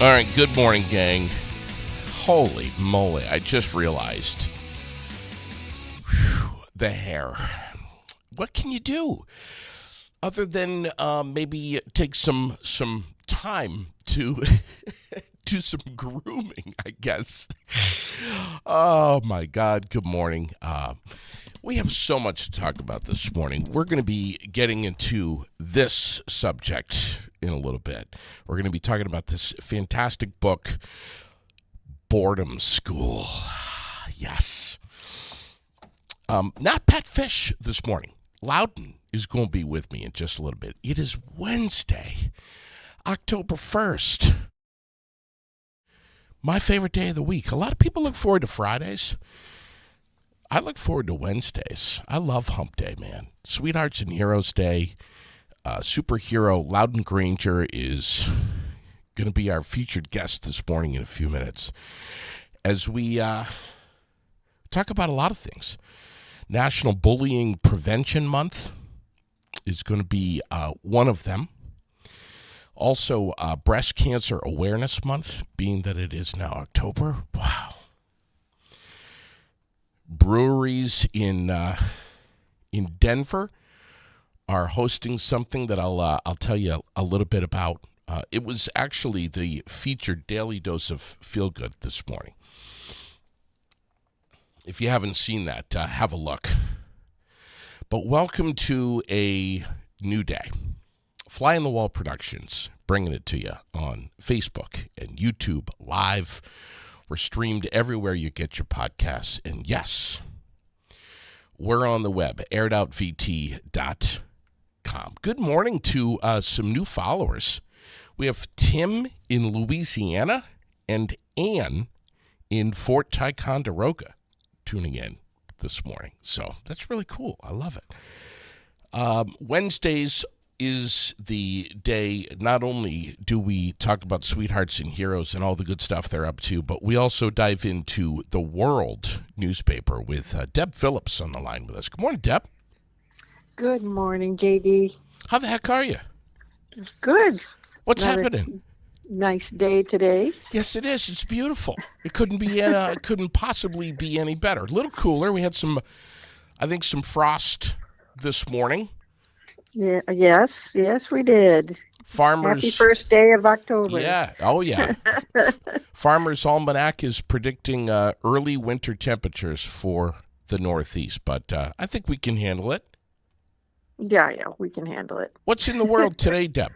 All right, good morning, gang. Holy moly, I just realized. The hair. What can you do other than maybe take some time to do some grooming, I guess. Oh, my God. Good morning. We have so much to talk about this morning. We're going to be getting into this subject in a little bit. We're going to be talking about this fantastic book, Boredom School. Yes. Not Pet Fish this morning. Loudon is going to be with me in just a little bit. It is Wednesday, October 1st. My favorite day of the week. A lot of people look forward to Fridays. I look forward to Wednesdays. I love Hump Day, man. Sweethearts and Heroes Day. Superhero Loudon Granger is going to be our featured guest this morning in a few minutes as we talk about a lot of things. National Bullying Prevention Month is going to be one of them. Also, Breast Cancer Awareness Month, being that it is now October. Wow. Breweries in Denver are hosting something that I'll tell you a little bit about. It was actually the featured daily dose of feel good this morning. If you haven't seen that, have a look. But welcome to a new day. Fly on the Wall Productions, bringing it to you on Facebook and YouTube live. We're streamed everywhere you get your podcasts. And yes, we're on the web, airedout.vt.com. Good morning to some new followers. We have Tim in Louisiana and Ann in Fort Ticonderoga tuning in this morning. So that's really cool. I love it. Wednesdays is the day. Not only do we talk about Sweethearts and Heroes and all the good stuff they're up to, but we also dive into the World newspaper with Deb Phillips on the line with us. Good morning, Deb. Good morning, JD. How the heck are you? Good. What's Another happening? Nice day today. Yes, it is. It's beautiful. It couldn't possibly be any better. A little cooler. We had some frost this morning. Yeah. Yes, we did. Farmers. Happy first day of October. Yeah. Oh, yeah. Farmers Almanac is predicting early winter temperatures for the Northeast, but I think we can handle it. Yeah, we can handle it. What's in the world today, Deb?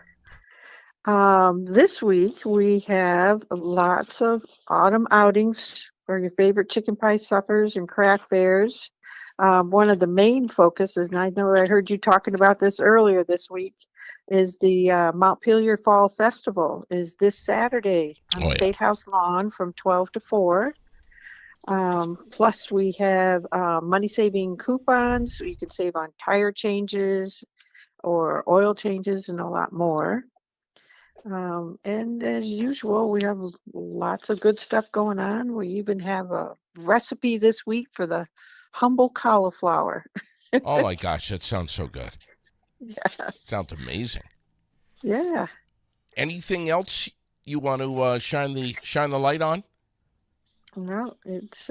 This week we have lots of autumn outings for your favorite chicken pie suppers and craft fairs. One of the main focuses, and I know I heard you talking about this earlier this week, is the Montpelier Fall Festival is this Saturday on State House lawn from 12 to 4. Plus we have money-saving coupons. So you can save on tire changes or oil changes and a lot more. And as usual, we have lots of good stuff going on. We even have a recipe this week for the humble cauliflower. Oh my gosh, that sounds so good. Yeah. Sounds amazing. Yeah. Anything else you want to shine the light on? No, it's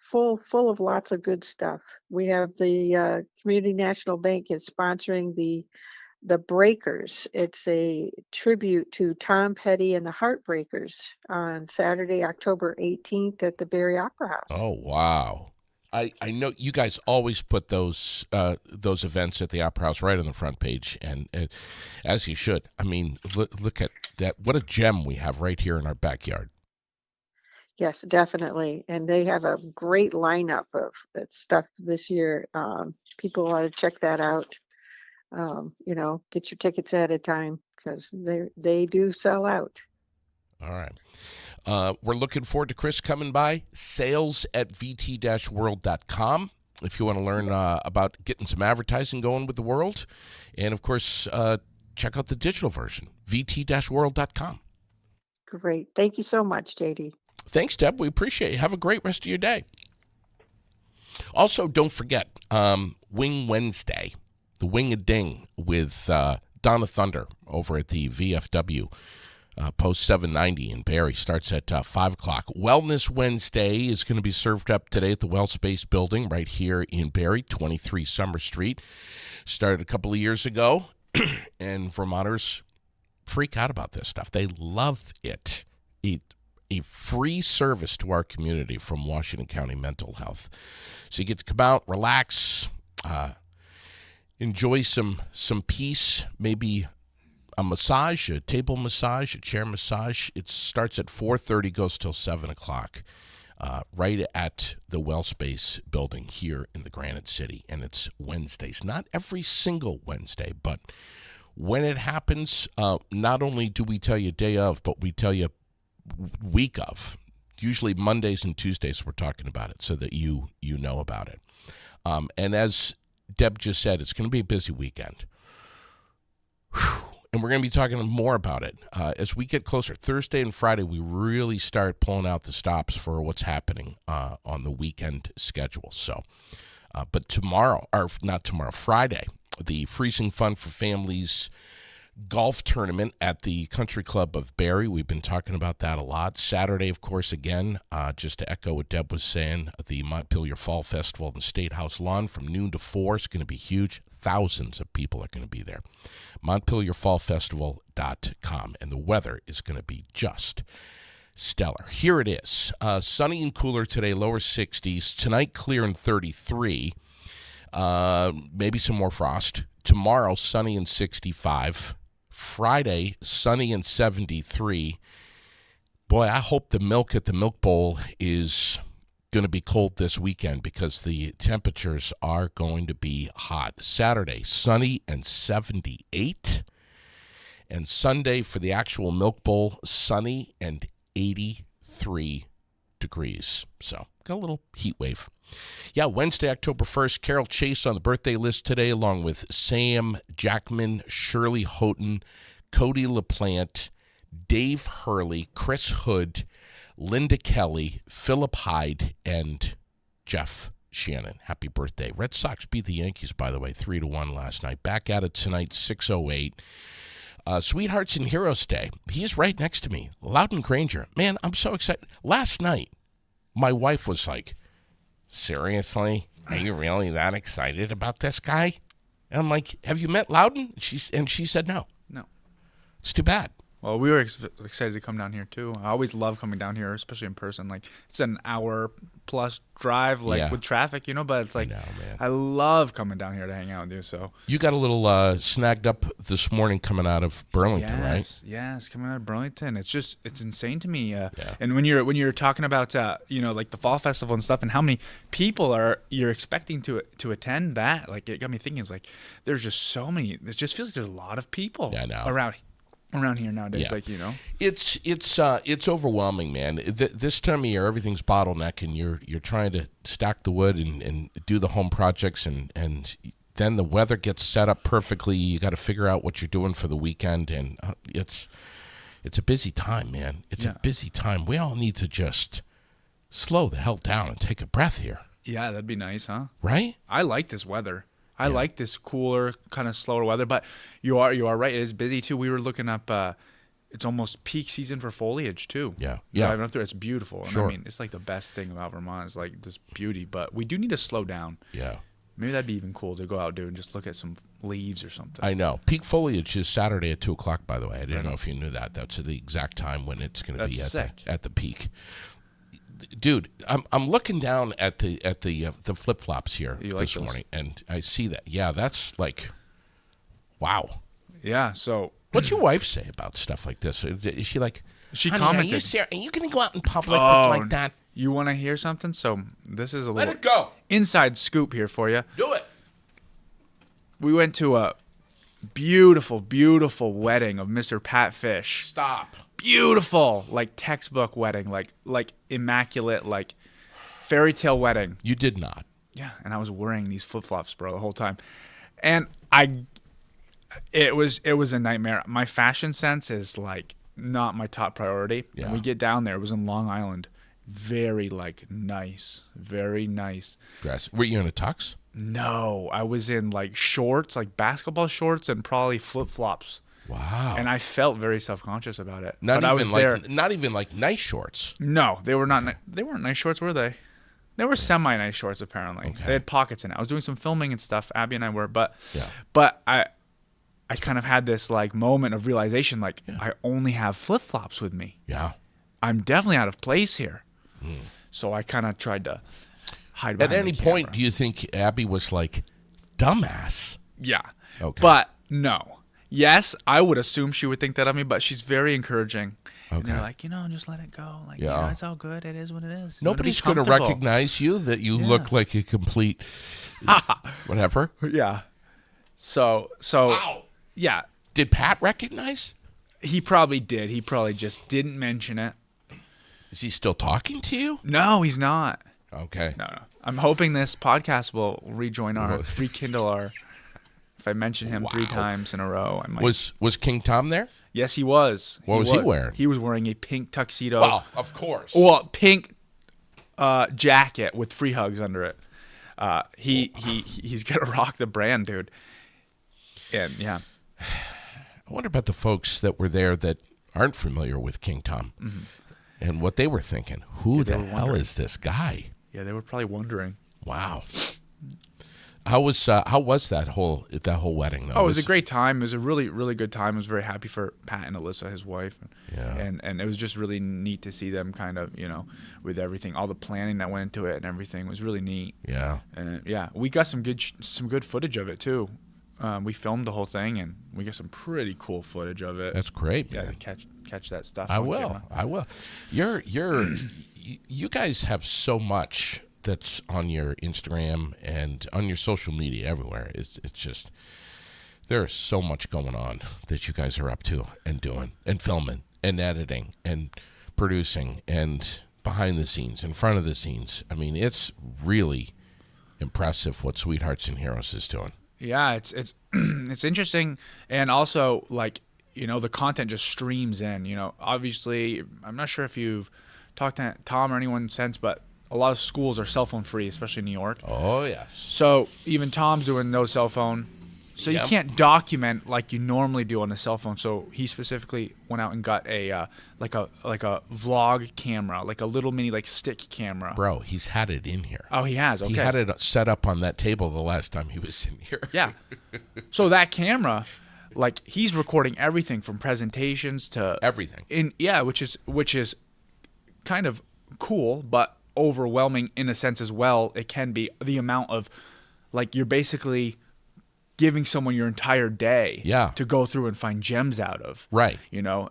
full of lots of good stuff. We have the Community National Bank is sponsoring the Breakers. It's a tribute to Tom Petty and the Heartbreakers on Saturday, October 18th at the Barry Opera House. Oh, wow. I know you guys always put those events at the Opera House right on the front page, and as you should. I mean, look at that. What a gem we have right here in our backyard. Yes, definitely. And they have a great lineup of stuff this year. People ought to check that out. Get your tickets ahead of time because they do sell out. All right. We're looking forward to Chris coming by. Sales@vt-world.com if you want to learn about getting some advertising going with the World. And, of course, check out the digital version, vt-world.com. Great. Thank you so much, JD. Thanks, Deb. We appreciate it. Have a great rest of your day. Also, don't forget, Wing Wednesday, the Wing-a-Ding with Dawn of Thunder over at the VFW. Post 790 in Barrie starts at 5 o'clock. Wellness Wednesday is going to be served up today at the Well Space Building right here in Barrie, 23 Summer Street. Started a couple of years ago, and Vermonters freak out about this stuff. They love it. A free service to our community from Washington County Mental Health. So you get to come out, relax, enjoy some peace, maybe a massage, a table massage, a chair massage. It starts at 4:30, goes till 7 o'clock, right at the Well Space Building here in the Granite City. And it's Wednesdays. Not every single Wednesday, but when it happens, not only do we tell you day of, but we tell you week of. Usually Mondays and Tuesdays we're talking about it so that you know about it. And as Deb just said, it's going to be a busy weekend. And we're going to be talking more about it as we get closer. Thursday and Friday, we really start pulling out the stops for what's happening on the weekend schedule. So, but Friday, the Freezing Fun for Families golf tournament at the Country Club of Barrie. We've been talking about that a lot. Saturday, of course, again, just to echo what Deb was saying, the Montpelier Fall Festival in the State House lawn from noon to 4 is going to be huge. Thousands of people are going to be there. MontpelierFallFestival.com. And the weather is going to be just stellar. Here it is. Sunny and cooler today, lower 60s. Tonight, clear and 33. Maybe some more frost. Tomorrow, sunny and 65. Friday, sunny and 73. Boy, I hope the milk at the Milk Bowl is going to be cold this weekend because the temperatures are going to be hot. Saturday, sunny and 78. And Sunday for the actual Milk Bowl, sunny and 83 degrees. So, got a little heat wave. Yeah, Wednesday, October 1st, Carol Chase on the birthday list today, along with Sam Jackman, Shirley Houghton, Cody LaPlante, Dave Hurley, Chris Hood, Linda Kelly, Philip Hyde, and Jeff Shannon. Happy birthday. Red Sox beat the Yankees, by the way, 3-1 last night. Back at it tonight, 6:08. Sweethearts and Heroes Day. He's right next to me, Loudon Granger. Man, I'm so excited. Last night, my wife was like, seriously? Are you really that excited about this guy? And I'm like, have you met Loudon? She said no. No. It's too bad. Well, we were excited to come down here, too. I always love coming down here, especially in person. Like, it's an hour-plus drive, with traffic, but it's like, I know, man. I love coming down here to hang out with you, so. You got a little snagged up this morning coming out of Burlington, right? Yes, coming out of Burlington. It's insane to me. And when you're talking about, like the Fall Festival and stuff and how many people you're expecting to attend that, like, it got me thinking, it's like, there's just so many, it just feels like there's a lot of people around here nowadays, it's overwhelming, man. This time of year, everything's bottleneck, and you're trying to stack the wood and do the home projects, and then the weather gets set up perfectly. You got to figure out what you're doing for the weekend, and it's a busy time, man. It's a busy time. We all need to just slow the hell down and take a breath here. Yeah, that'd be nice, huh? Right? I like this weather. I like this cooler, kind of slower weather, but you are right. It is busy too. We were looking up. It's almost peak season for foliage too. Yeah. Driving up there, it's beautiful. Sure. And I mean, it's like the best thing about Vermont is like this beauty. But we do need to slow down. Yeah. Maybe that'd be even cool to go out there and just look at some leaves or something. I know. Peak foliage is Saturday at 2 o'clock. By the way, I didn't know if you knew that. That's the exact time when it's going to be at the peak. Dude, I'm looking down at the flip flops here this morning, and I see that. Yeah, that's like, wow. Yeah. So, what's your wife say about stuff like this? Is she like, she honey, commented, are you going to go out in public like that? You want to hear something? So this is a Let little it go. Inside scoop here for you. Do it. We went to a beautiful, beautiful wedding of Mr. Pat Fish. Stop. Beautiful, like textbook wedding, like immaculate, like fairy tale wedding. You did not. Yeah, and I was wearing these flip flops, bro, the whole time, and it was a nightmare. My fashion sense is like not my top priority. Yeah. And we get down there. It was in Long Island, very like nice, very nice dress. Were you in a tux? No, I was in like shorts, like basketball shorts, and probably flip flops. Wow. And I felt very self-conscious about it. Not but even I was like there. not even like nice shorts. No, they were not. They weren't nice shorts, were they? They were semi-nice shorts, apparently. Okay. They had pockets in it. I was doing some filming and stuff. Abby and I were, but Yeah. I kind of had this like moment of realization, like I only have flip flops with me. Yeah. I'm definitely out of place here. So I kind of tried to hide behind At any the point, camera. do you think Abby was like, dumbass? Yeah. Okay. But no. Yes, I would assume she would think that of me, but she's very encouraging. And Okay. they're like, just let it go. Like, Yeah. it's all good. It is what it is. Nobody's going to comfortable. recognize you that you look like a complete whatever. Yeah. So Wow. yeah, Did Pat recognize? he probably did. He probably just didn't mention it. Is he still talking to you? No, he's not. Okay. No. I'm hoping this podcast will rekindle our. If I mention him 3 times in a row, I might. Was King Tom there? Yes, he was. What was he wearing? He was wearing a pink tuxedo. Well, of course. Well, pink jacket with free hugs under it. He's gonna rock the brand, dude. And yeah, I wonder about the folks that were there that aren't familiar with King Tom and what they were thinking. Who the hell is this guy? yeah, they were probably wondering. Wow. How was that whole wedding though? Oh, it was a great time. It was a really, really good time. I was very happy for Pat and Alyssa, his wife. Yeah. And it was just really neat to see them kind of, with everything, all the planning that went into it and everything was really neat. Yeah. And yeah, we got some good footage of it too. We filmed the whole thing and we got some pretty cool footage of it. That's great, man. Yeah, catch that stuff. I on will. camera. I will. You guys have so much that's on your Instagram and on your social media everywhere. It's just there is so much going on that you guys are up to and doing and filming and editing and producing and behind the scenes, in front of the scenes. I mean, it's really impressive what Sweethearts and Heroes is doing. Yeah, it's it's interesting, and also like the content just streams in. Obviously, I'm not sure if you've talked to Tom or anyone since, but a lot of schools are cell phone free, especially in New York. Oh yes. So even Tom's doing no cell phone. So you can't document like you normally do on a cell phone. So he specifically went out and got a like a vlog camera, like a little mini like stick camera. Bro, he's had it in here. Oh, he has. Okay. He had it set up on that table the last time he was in here. Yeah. So that camera, like he's recording everything from presentations to Everything. Which is kind of cool, but overwhelming in a sense as well. It can be the amount of like you're basically giving someone your entire day to go through and find gems out of. Right.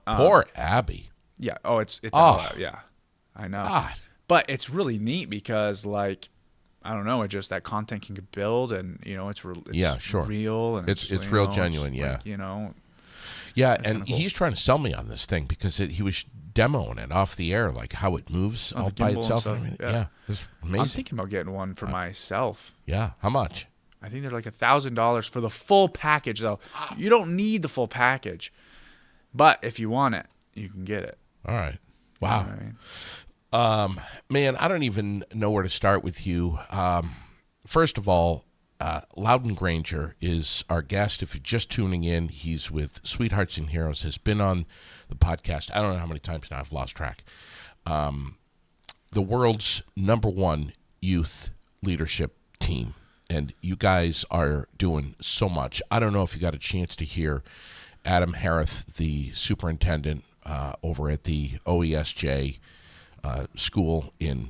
Poor Abby. Yeah. Oh, it's all out. Yeah. I know. God. But it's really neat because like I don't know, it just that content can build and it's real and it's real genuine, yeah. Like, yeah, and he's trying to sell me on this thing because he was demoing it off the air, like how it moves all by itself. And everything. Yeah, it's amazing. I'm thinking about getting one for myself. Yeah, how much? I think they're like $1,000 for the full package, though. You don't need the full package, but if you want it, you can get it. All right. Wow. You know what I mean? Man, I don't even know where to start with you. First of all, Loudon Granger is our guest. If you're just tuning in, he's with Sweethearts and Heroes, has been on the podcast. I don't know how many times now, I've lost track. The world's #1 youth leadership team. And you guys are doing so much. I don't know if you got a chance to hear Adam Harith, the superintendent over at the OESJ school in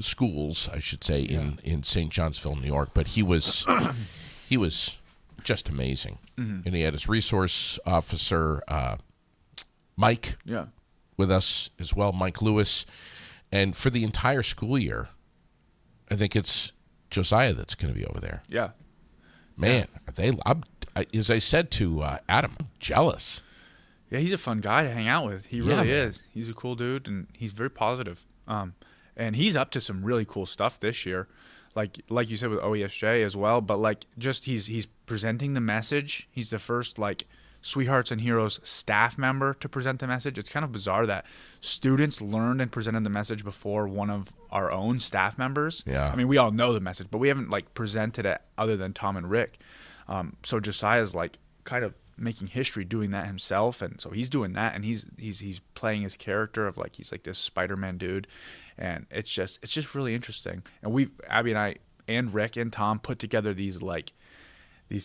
schools, I should say, in St. Johnsville, New York. But he was just amazing. Mm-hmm. And he had his resource officer, Mike, with us as well, Mike Lewis. And for the entire school year, I think it's Josiah that's going to be over there. Yeah. Man, as I said to Adam, I'm jealous. Yeah, he's a fun guy to hang out with. He really is. He's a cool dude, and he's very positive. And he's up to some really cool stuff this year, like you said with OESJ as well. But like, just he's presenting the message. He's the first like Sweethearts and Heroes staff member to present the message. It's kind of bizarre that students learned and presented the message before one of our own staff members. Yeah. I mean, we all know the message, but we haven't like presented it other than Tom and Rick. So Josiah's like kind of making history doing that himself, and so he's doing that, and he's playing his character of like he's like this Spider-Man dude, and it's just really interesting. And Abby and I and Rick and Tom put together these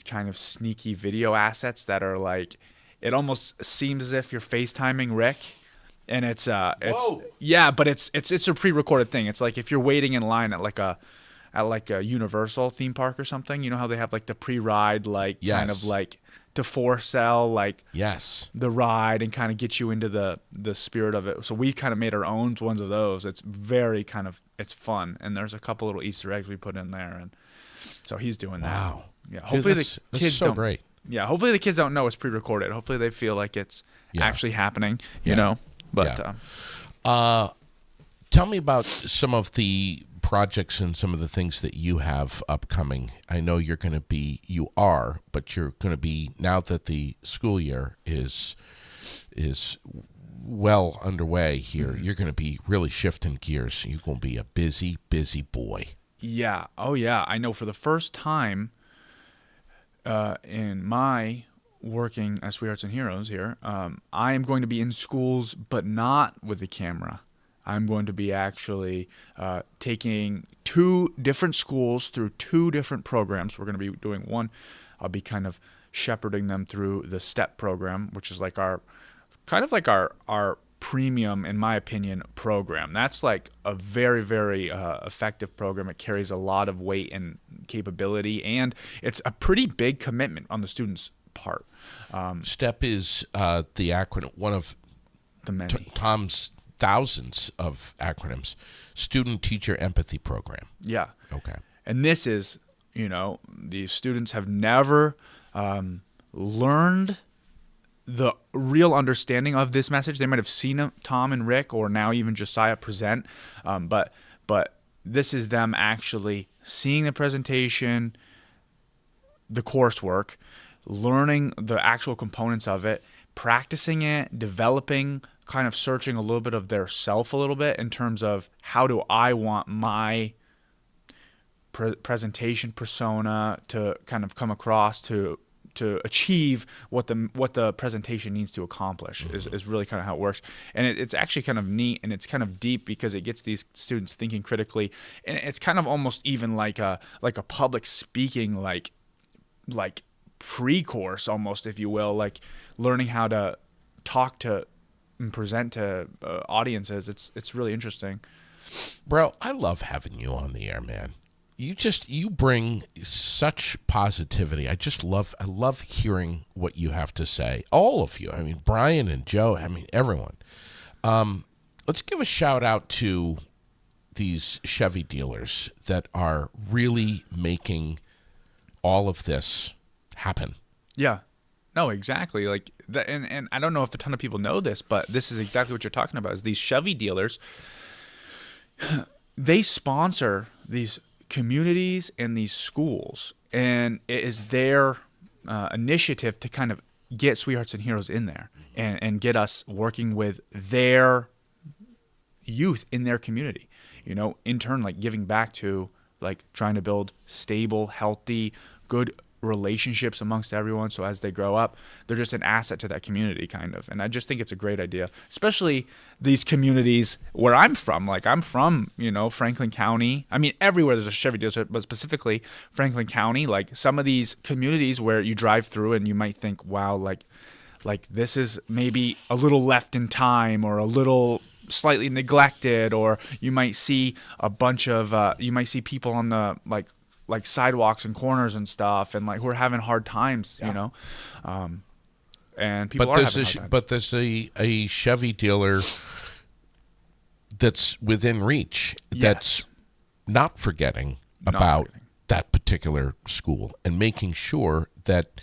kind of sneaky video assets that are like, it almost seems as if you're FaceTiming Rick, and it's Whoa. yeah, but it's a pre-recorded thing. It's like if you're waiting in line at like a Universal theme park or something, you know how they have like the pre-ride like kind of like to foresell like the ride and kind of get you into the spirit of it. So we kind of made our own ones of those. It's very it's fun, and there's a couple little Easter eggs we put in there, and so he's doing that. Wow. Yeah. Hopefully that's the kids so don't. Great. Yeah. Hopefully the kids don't know it's pre-recorded. Hopefully they feel like it's actually happening. You know. But tell me about some of the projects and some of the things that you have upcoming. I know you're going to be, but you're going to be, now that the school year is well underway here, you're going to be really shifting gears. You're going to be a busy, busy boy. Yeah. Oh, yeah. I know for the first time in my working as Sweethearts and Heroes here, I am going to be in schools, but not with the camera. I'm going to be actually taking 2 different schools through 2 different programs. We're going to be doing one. I'll be kind of shepherding them through the STEP program, which is like our premium, in my opinion, program. That's like a very, very effective program. It carries a lot of weight and capability, and it's a pretty big commitment on the students' part. STEP is the acronym, one of The many. Tom's thousands of acronyms. Student Teacher Empathy Program. Yeah. Okay. And this is, the students have never learned the real understanding of this message. They might have seen Tom and Rick, or now even Josiah present, but this is them actually seeing the presentation, the coursework, learning the actual components of it, practicing it, developing, kind of searching a little bit of their self a little bit in terms of how do I want my presentation persona to kind of come across to achieve what the presentation needs to accomplish is really kind of how it works. And it's actually kind of neat, and it's kind of deep because it gets these students thinking critically, and it's kind of almost even like a public speaking like pre-course almost, if you will, like learning how to talk to and present to audiences. It's really interesting. Bro, I love having you on the air, man. You bring such positivity. I love hearing what you have to say. All of you. I mean, Brian and Joe, I mean, everyone. Let's give a shout out to these Chevy dealers that are really making all of this happen. Yeah. No, exactly. Like that, and I don't know if a ton of people know this, but this is exactly what you're talking about. Is these Chevy dealers, they sponsor these communities and these schools, and it is their initiative to kind of get Sweethearts and Heroes in there and get us working with their youth in their community. In turn, like giving back to, like trying to build stable, healthy, good relationships amongst everyone, so as they grow up, they're just an asset to that community, kind of. And I just think it's a great idea, especially these communities where I'm from. Like I'm from, Franklin County. I mean, everywhere there's a Chevy dealership, but specifically Franklin County. Like some of these communities where you drive through and you might think, wow, like this is maybe a little left in time, or a little slightly neglected, or you might see a bunch of people on the like sidewalks and corners and stuff, and like who are having hard times, and people are having hard times. But there's a Chevy dealer that's within reach, that's not forgetting about that particular school and making sure that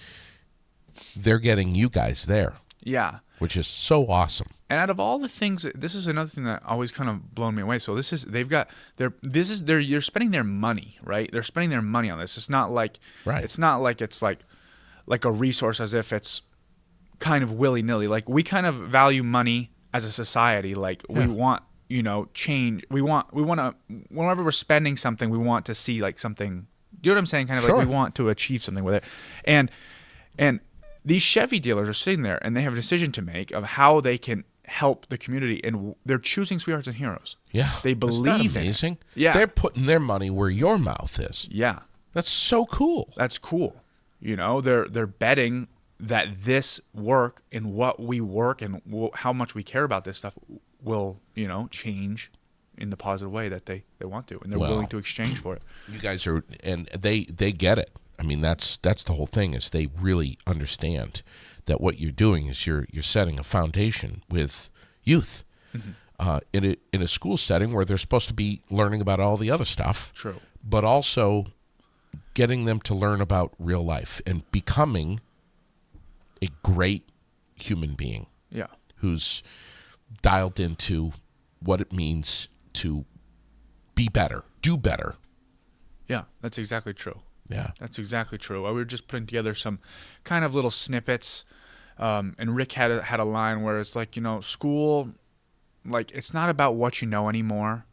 they're getting you guys there. Yeah. Which is so awesome. And out of all the things, this is another thing that always kind of blown me away. So you're spending their money, right? They're spending their money on this. It's not like it's not like it's like a resource as if it's kind of willy-nilly. Like, we kind of value money as a society. Like, we want, change. We want to, whenever we're spending something, we want to see like something, you know what I'm saying? Kind of like we want to achieve something with it. And these Chevy dealers are sitting there and they have a decision to make of how they can help the community, and they're choosing Sweethearts and Heroes. Yeah. They believe amazing? In it. Yeah. They're putting their money where your mouth is. Yeah. That's so cool. That's cool. They're betting that this work and what we work and how much we care about this stuff will, change in the positive way that they want to, and they're willing to exchange for it. You guys are, and they get it. I mean, that's the whole thing, is they really understand that what you're doing is you're setting a foundation with youth in a school setting where they're supposed to be learning about all the other stuff. True. But also getting them to learn about real life and becoming a great human being. Yeah. Who's dialed into what it means to be better, do better. Yeah, that's exactly true. Yeah. That's exactly true. We were just putting together some kind of little snippets, and Rick had a line where it's like, school, like, it's not about what you know anymore.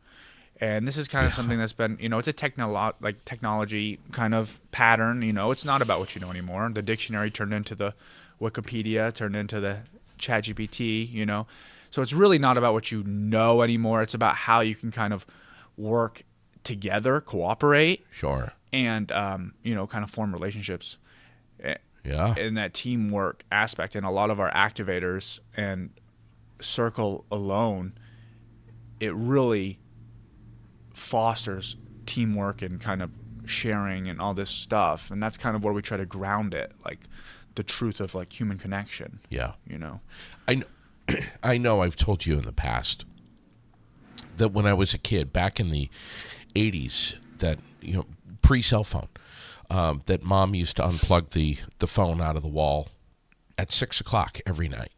And this is kind of something that's been, it's a technology kind of pattern. It's not about what you know anymore. The dictionary turned into the Wikipedia, turned into the ChatGPT, So it's really not about what you know anymore. It's about how you can kind of work together, cooperate. Sure. And, kind of form relationships. Yeah. In that teamwork aspect. And a lot of our activators and Circle alone, it really fosters teamwork and kind of sharing and all this stuff. And that's kind of where we try to ground it, like the truth of like human connection. Yeah. I know I've told you in the past that when I was a kid, back in the 80s, that, pre-cell phone, that Mom used to unplug the phone out of the wall at 6 o'clock every night.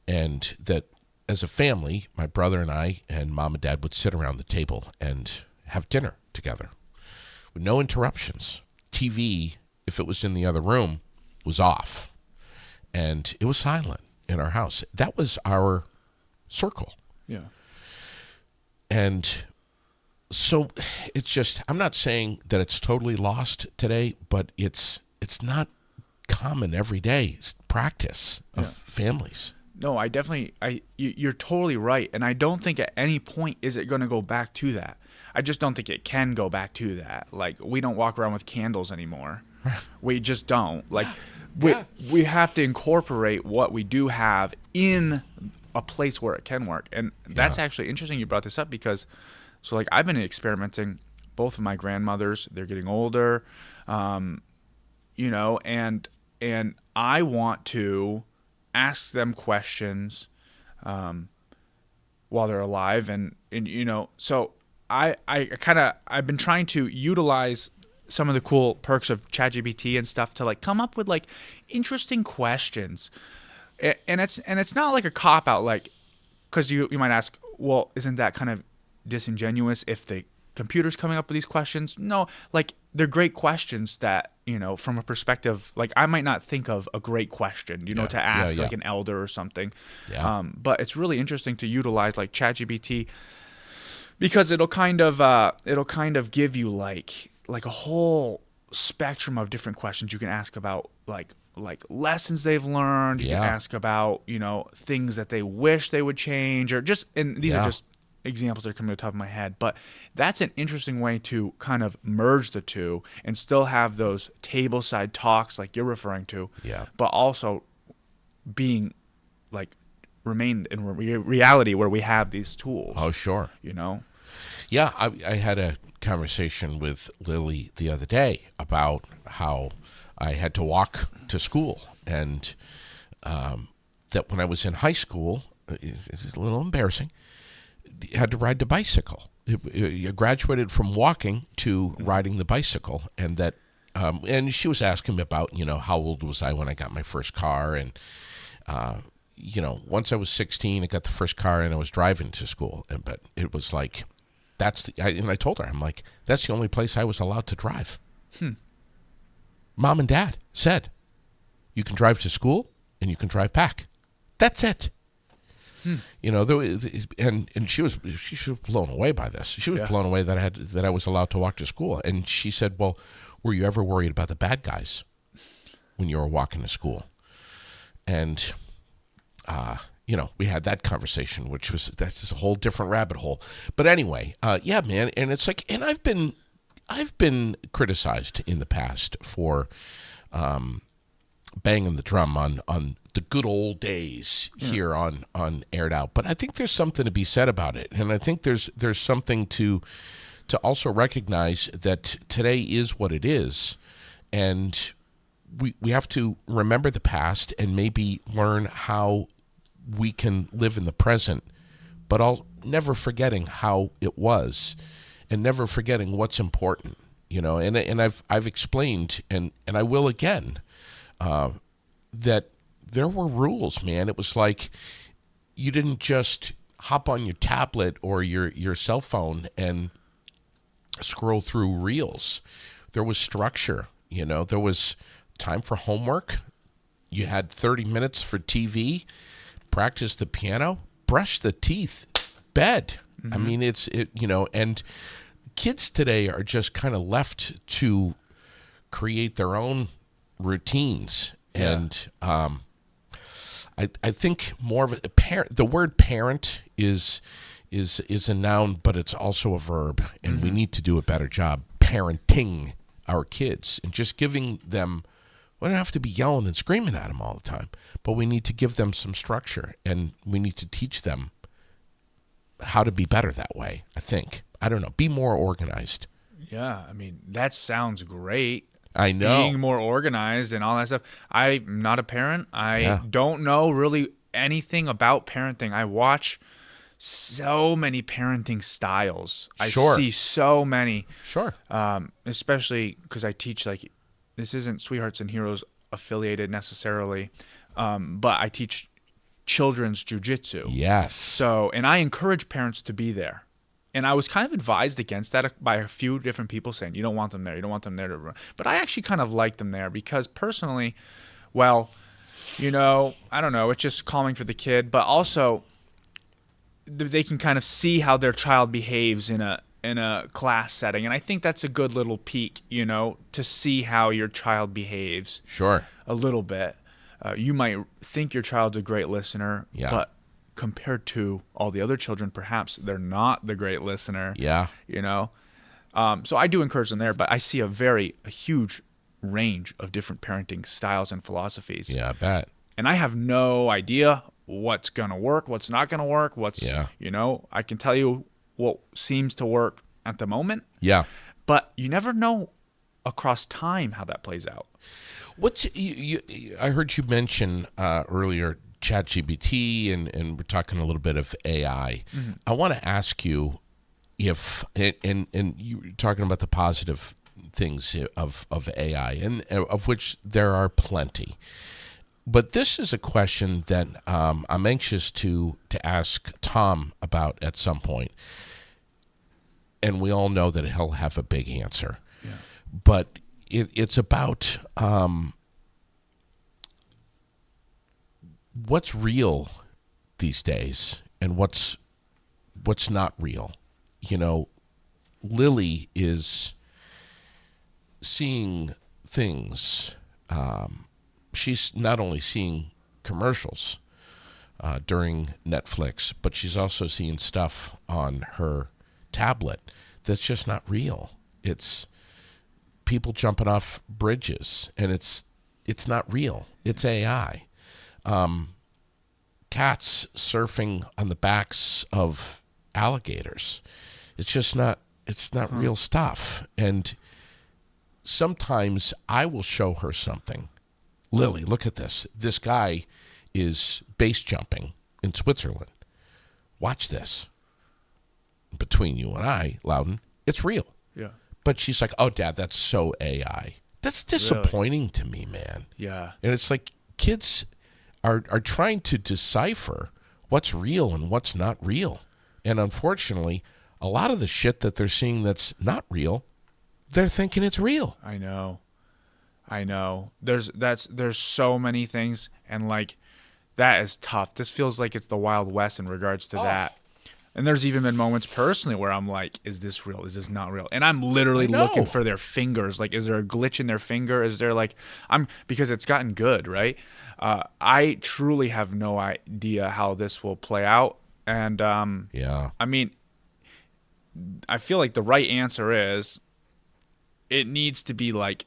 And that as a family, my brother and I and Mom and Dad would sit around the table and have dinner together with no interruptions. TV, if it was in the other room, was off. And it was silent in our house. That was our circle. Yeah. And so it's just, I'm not saying that it's totally lost today, but it's not common everyday practice of families. No, you're totally right. And I don't think at any point is it going to go back to that. I just don't think it can go back to that. Like, we don't walk around with candles anymore. We just don't. Like, we have to incorporate what we do have in a place where it can work. And that's actually interesting you brought this up, because so like I've been experimenting. Both of my grandmothers, they're getting older, and I want to ask them questions while they're alive, and so I've been trying to utilize some of the cool perks of ChatGPT and stuff to like come up with like interesting questions, and it's not like a cop out, like, because you might ask, well, isn't that kind of disingenuous if the computer's coming up with these questions? No, like, they're great questions that, from a perspective, like, I might not think of a great question, to ask like an elder or something. Yeah. But it's really interesting to utilize like ChatGPT, because it'll kind of give you like a whole spectrum of different questions you can ask about, like lessons they've learned. You can ask about, things that they wish they would change, or just, and these are just examples that are coming to the top of my head, but that's an interesting way to kind of merge the two and still have those tableside talks like you're referring to, but also being like remain in reality where we have these tools. Oh, sure. Yeah, I had a conversation with Lily the other day about how I had to walk to school, and that when I was in high school, it's a little embarrassing, had to ride the bicycle. You graduated from walking to riding the bicycle, and that, and she was asking me about, how old was I when I got my first car, and once I was 16, I got the first car and I was driving to school, but it was like, and I told her, I'm like, that's the only place I was allowed to drive. Mom and Dad said, you can drive to school and you can drive back. That's it. You know, and she was blown away by this. She was blown away that I was allowed to walk to school. And she said, "Well, were you ever worried about the bad guys when you were walking to school?" And you know, we had that conversation, that's just a whole different rabbit hole. But anyway, yeah, man, and it's like, and I've been criticized in the past for banging the drum on the good old days here on Aired Out. But I think there's something to be said about it. And I think there's something to also recognize that today is what it is. And we have to remember the past and maybe learn how we can live in the present, but never forgetting how it was and never forgetting what's important, you know. And I've explained, and I will again, that there were rules, man. It was like you didn't just hop on your tablet or your cell phone and scroll through reels. There was structure, you know. There was time for homework. You had 30 minutes for TV, practice the piano, brush the teeth, bed. I mean, you know, and kids today are just kind of left to create their own routines. And I think more of the word parent is a noun, but it's also a verb, and we need to do a better job parenting our kids and just giving them. We don't have to be yelling and screaming at them all the time, but we need to give them some structure, and we need to teach them how to be better that way, I think. I don't know. Be more organized. Yeah, I mean, that sounds great. I know. Being more organized and all that stuff. I'm not a parent. I don't know really anything about parenting. I watch so many parenting styles. I see so many. Sure. Especially because I teach, like, this isn't Sweethearts and Heroes affiliated necessarily, but I teach children's jiu-jitsu. Yes. So, and I encourage parents to be there. And I was kind of advised against that by a few different people saying, you don't want them there. You don't want them there to run. But I actually kind of like them there because personally, well, you know, I don't know. It's just calming for the kid. But also, they can kind of see how their child behaves in a class setting. And I think that's a good little peek, you know, to see how your child behaves. Sure. A little bit. You might think your child's a great listener, but compared to all the other children, perhaps they're not the great listener. Yeah. You know? So I do encourage them there, but I see a huge range of different parenting styles and philosophies. Yeah, I bet. And I have no idea what's going to work, what's not going to work, you know, I can tell you what seems to work at the moment. Yeah. But you never know across time how that plays out. I heard you mention earlier ChatGPT, and we're talking a little bit of AI. I want to ask you if, and you were talking about the positive things of AI, and of which there are plenty. But this is a question that I'm anxious to ask Tom about at some point. And we all know that he'll have a big answer. Yeah. But it's about what's real these days and what's not real. You know, Lily is seeing things. She's not only seeing commercials during Netflix, but she's also seeing stuff on her tablet that's just not real. It's people jumping off bridges, and it's not real. It's AI. Cats surfing on the backs of alligators. It's just not. It's not real stuff. And sometimes I will show her something. Lily, look at this. This guy is base jumping in Switzerland. Watch this. Between you and I, Loudon, it's real. Yeah. But she's like, oh, Dad, that's so AI. That's disappointing to me, man. Yeah. And it's like kids are trying to decipher what's real and what's not real. And unfortunately, a lot of the shit that they're seeing that's not real, they're thinking it's real. I know. There's so many things, And like, that is tough. This feels like it's the Wild West in regards to that. And there's even been moments personally where I'm like, is this real? Is this not real? And I'm literally looking for their fingers. Like, is there a glitch in their finger? Is there like, because it's gotten good, right? I truly have no idea how this will play out. And I mean, I feel like the right answer is it needs to be like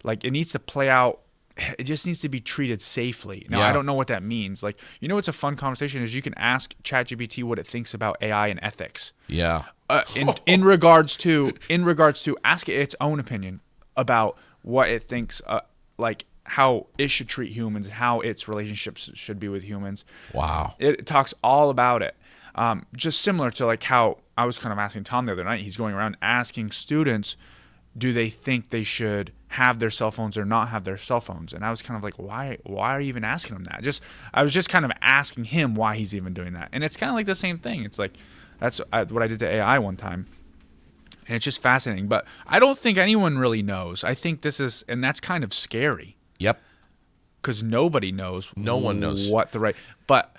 it needs to play out. It just needs to be treated safely. Now, I don't know what that means. Like, it's a fun conversation is you can ask ChatGPT what it thinks about AI and ethics. Yeah. In regards to ask it its own opinion about what it thinks, like how it should treat humans and how its relationships should be with humans. Wow. It talks all about it. Just similar to like how I was kind of asking Tom the other night. He's going around asking students, do they think they should have their cell phones or not have their cell phones? And I was kind of like, why are you even asking him that? I was just kind of asking him why he's even doing that. And it's kind of like the same thing. It's like, that's what I did to AI one time. And it's just fascinating. But I don't think anyone really knows. I think and that's kind of scary. Yep. Because nobody knows. No one knows what the right. But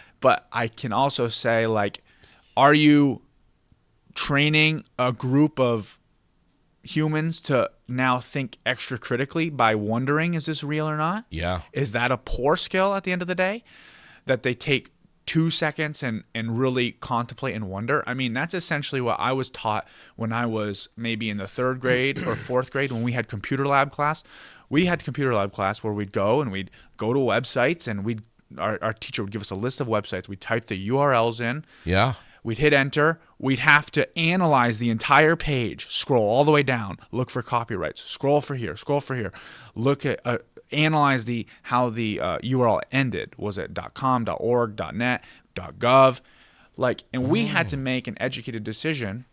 I can also say, like, are you training a group of humans to now think extra critically by wondering, is this real or not? Yeah. Is that a poor skill at the end of the day? That they take 2 seconds and really contemplate and wonder? I mean, that's essentially what I was taught when I was maybe in the 3rd grade or 4th grade when we had computer lab class. We had computer lab class where we'd go to websites and our teacher would give us a list of websites. We'd type the URLs in. Yeah. We'd hit enter. We'd have to analyze the entire page, scroll all the way down, look for copyrights, scroll for here, look at analyze how the URL ended. Was it .com, .org, .net, .gov? Like, and we had to make an educated decision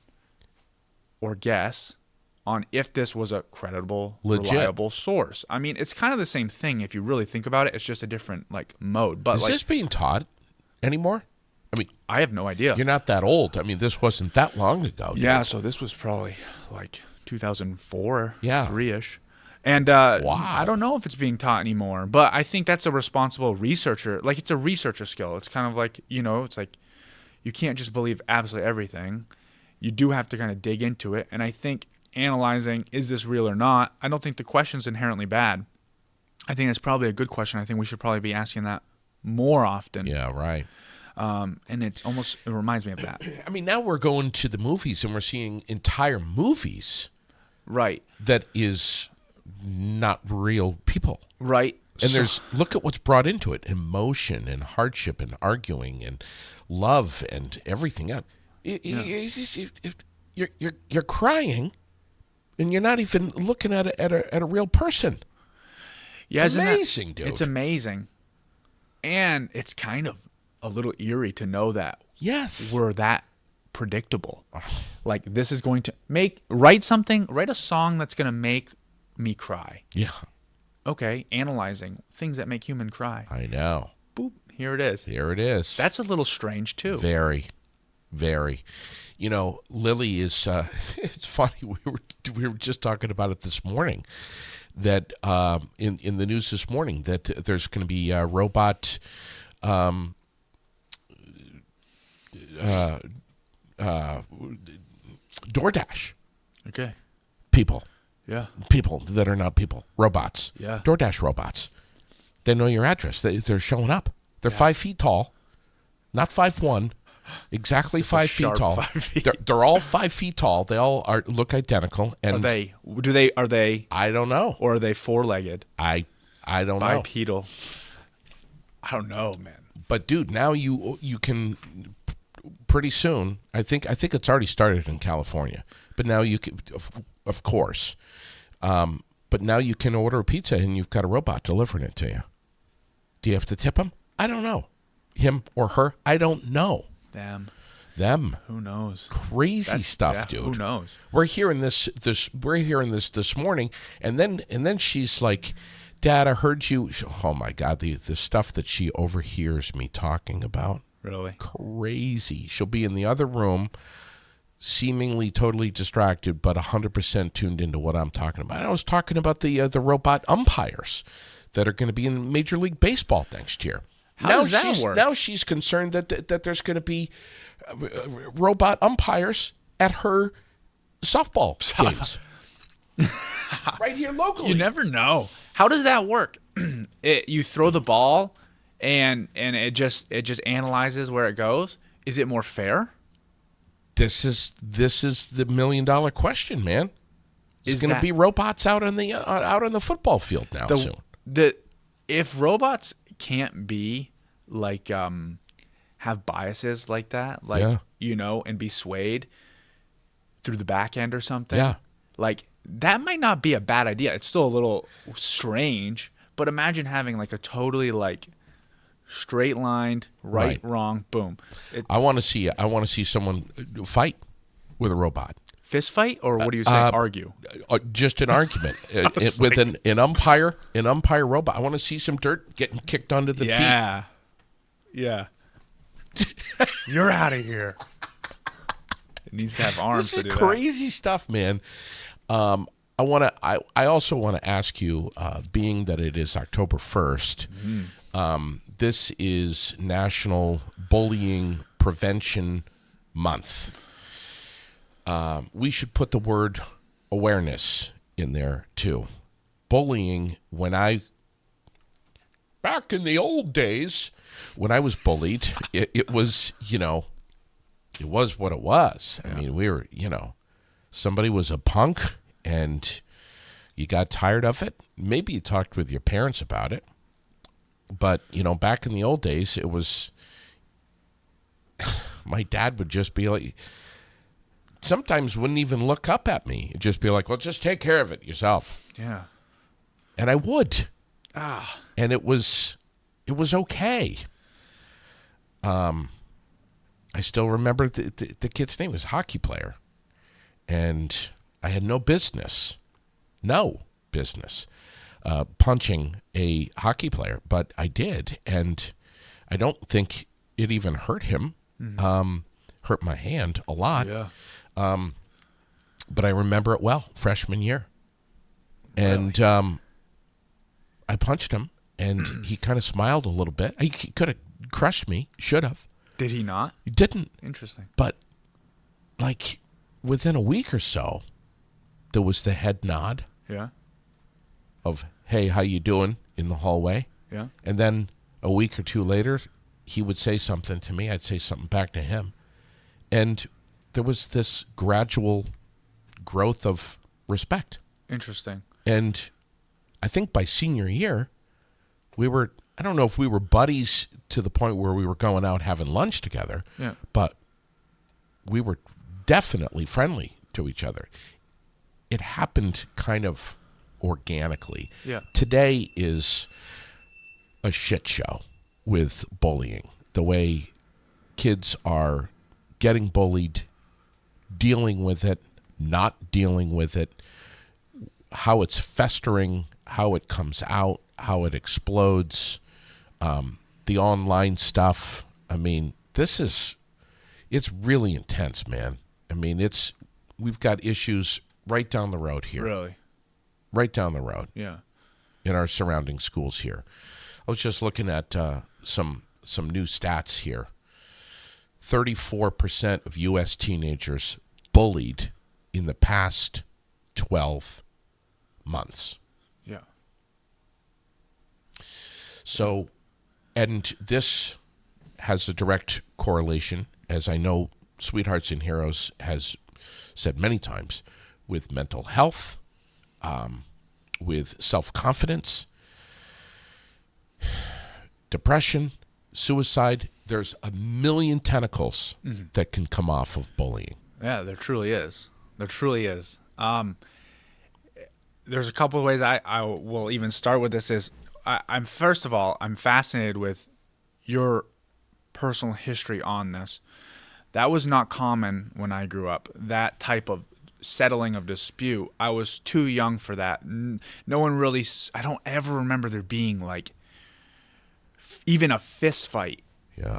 or guess on if this was a credible, reliable source. I mean, it's kind of the same thing if you really think about it. It's just a different like mode. But is this being taught anymore? I mean, I have no idea. You're not that old. I mean, this wasn't that long ago. Yeah, so this was probably like 2004, 3-ish. And wow. I don't know if it's being taught anymore, but I think that's a responsible researcher. Like, it's a researcher skill. It's kind of like, it's like you can't just believe absolutely everything. You do have to kind of dig into it. And I think analyzing, is this real or not, I don't think the question's inherently bad. I think that's probably a good question. I think we should probably be asking that more often. Yeah, right. And it reminds me of that. I mean, now we're going to the movies and we're seeing entire movies. Right. That is not real people. Right. And look at what's brought into it: emotion and hardship and arguing and love and everything else. You're crying and you're not even looking at a real person. Yeah, it's amazing, dude. It's amazing. And it's kind of a little eerie to know that we're that predictable. Like, this is going to write a song that's going to make me cry. Yeah. Okay, analyzing things that make human cry. I know. Boop, here it is. That's a little strange too. Very, very. Lily is it's funny, we were just talking about it this morning, that in the news this morning, that there's going to be a robot DoorDash. Okay. People. Yeah. People that are not people. Robots. Yeah. DoorDash robots. They know your address. They're showing up. They're 5 feet tall, not 5'1", exactly 5 feet tall. 5 feet. They're all 5 feet tall. They all look identical. And are they? I don't know. Or are they 4-legged? I don't know. Bipedal. I don't know, man. But dude, now you can pretty soon. I think it's already started in California. But now you can, of course. But now you can order a pizza and you've got a robot delivering it to you. Do you have to tip him? I don't know. Him or her? I don't know. Them. Who knows? Crazy stuff, dude. Who knows? We're hearing this morning, and then she's like, "Dad, I heard you." Oh my God, the stuff that she overhears me talking about. Really? Crazy. She'll be in the other room, seemingly totally distracted, but 100% tuned into what I'm talking about. I was talking about the robot umpires that are going to be in Major League Baseball next year. How does that work? Now she's concerned that there's going to be robot umpires at her softball games. Right here locally. You never know. How does that work? You throw the ball and it just analyzes where it goes. Is it more fair? This is the $1 million question, man. There's going to be robots out on the football field now soon. If robots can't be like have biases like that, like and be swayed through the back end or something. Yeah. Like that might not be a bad idea. It's still a little strange, but imagine having like a totally like straight lined right, wrong, boom. I want to see someone fight with a robot. Fist fight, or what do you say? Argue? Just an argument with an umpire robot. I want to see some dirt getting kicked under the feet. Yeah. You're out of here. It needs to have arms to do that. Crazy stuff, man. I also want to ask you, being that it is October 1st, this is National Bullying Prevention Month. We should put the word awareness in there too. Bullying, back in the old days, when I was bullied, it was, it was what it was. Yeah. I mean, we were, somebody was a punk and you got tired of it. Maybe you talked with your parents about it. But, back in the old days, it was, my dad would just be like, sometimes wouldn't even look up at me. It'd just be like, well, just take care of it yourself. Yeah. And I would. And it was okay. I still remember the kid's name was hockey player. And I had no business punching a hockey player, but I did. And I don't think it even hurt him. Hurt my hand a lot. Yeah. But I remember it well, freshman year. And I punched him, and he kind of smiled a little bit. He could have crushed me, should have. Did he not? He didn't. Interesting. But, like, within a week or so, there was the head nod. Yeah. Of, hey, how you doing, in the hallway. Yeah. And then a week or two later, he would say something to me. I'd say something back to him. And there was this gradual growth of respect. Interesting. And I think by senior year, I don't know if we were buddies to the point where we were going out having lunch together, but we were definitely friendly to each other. It happened kind of organically. Yeah. Today is a shit show with bullying. The way kids are getting bullied, dealing with it, not dealing with it, how it's festering, how it comes out, how it explodes, the online stuff. I mean, it's really intense, man. I mean, we've got issues right down the road here. Really? Right down the road. Yeah. In our surrounding schools here. I was just looking at some new stats here. 34% of U.S. teenagers bullied in the past 12 months. Yeah. So, and this has a direct correlation, as I know Sweethearts and Heroes has said many times, with mental health, with self-confidence, depression, suicide. There's a million tentacles that can come off of bullying. Yeah, there truly is. There truly is. There's a couple of ways I will even start with this is I'm first of all, I'm fascinated with your personal history on this. That was not common when I grew up. That type of settling of dispute. I was too young for that. No one really, I don't ever remember there being like even a fist fight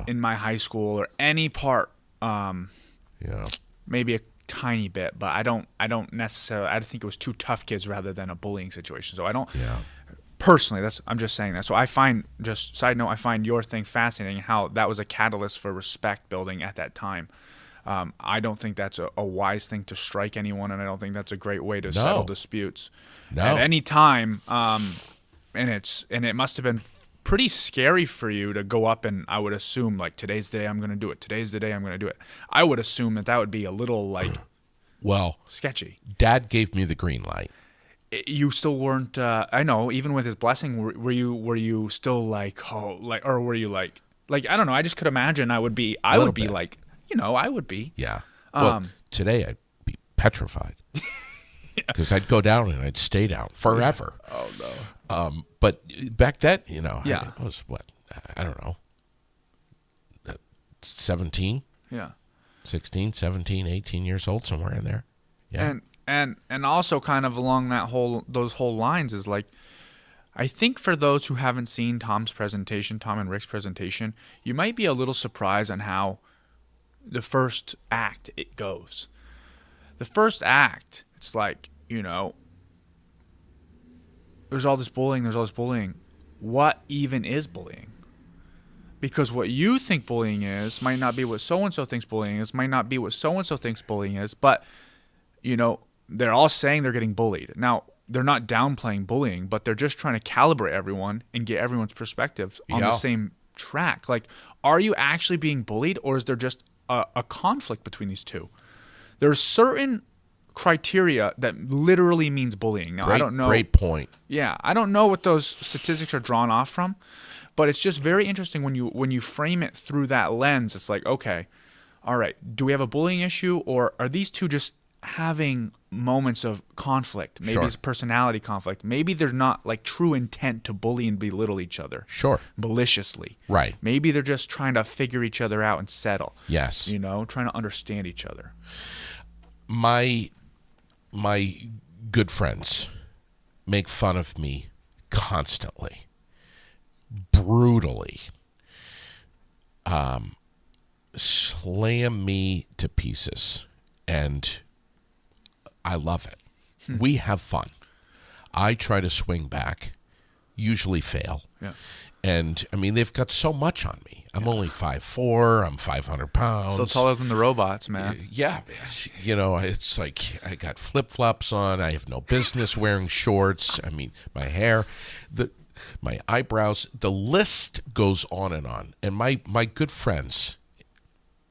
in my high school or any part. Maybe a tiny bit, but I don't necessarily, I think it was two tough kids rather than a bullying situation. So I don't Personally, I'm just saying that. So I find, just side note, I find your thing fascinating, how that was a catalyst for respect building at that time. I don't think that's a wise thing to strike anyone, and I don't think that's a great way to settle disputes at any time. And it must have been pretty scary for you to go up and, I would assume, like, today's the day I'm going to do it. Today's the day I'm going to do it. I would assume that would be a little, like, sketchy. Dad gave me the green light. You still weren't. I know. Even with his blessing, were you still like, or were you like I don't know. I just could imagine I would be. I would be like, I would be. Yeah. Well, today I'd be petrified because I'd go down and I'd stay down forever. Oh no. But back then, Yeah. I was what? I don't know. 17. Yeah. 16, 17, 18 years old, somewhere in there. Yeah. And also kind of along those whole lines is like, I think for those who haven't seen Tom and Rick's presentation, you might be a little surprised on how the first act it goes. The first act, it's like, there's all this bullying. What even is bullying? Because what you think bullying is might not be what so-and-so thinks bullying is, might not be what so-and-so thinks bullying is, but, they're all saying they're getting bullied. Now, they're not downplaying bullying, but they're just trying to calibrate everyone and get everyone's perspectives on the same track. Like, are you actually being bullied, or is there just a conflict between these two? There's certain criteria that literally means bullying. Now, I don't know. Great point. Yeah, I don't know what those statistics are drawn off from, but it's just very interesting when you frame it through that lens. It's like, okay, all right, do we have a bullying issue, or are these two just having moments of conflict? Maybe it's personality conflict. Maybe there's not like true intent to bully and belittle each other. Sure. Maliciously. Right. Maybe they're just trying to figure each other out and settle. Yes. Trying to understand each other. My good friends make fun of me constantly, brutally, slam me to pieces, and I love it. We have fun. I try to swing back, usually fail. Yeah. And, I mean, they've got so much on me. I'm only 5'4", I'm 500 pounds. Still taller than the robots, man. Yeah. It's like I got flip-flops on. I have no business wearing shorts. I mean, my hair, my eyebrows, the list goes on. And my good friends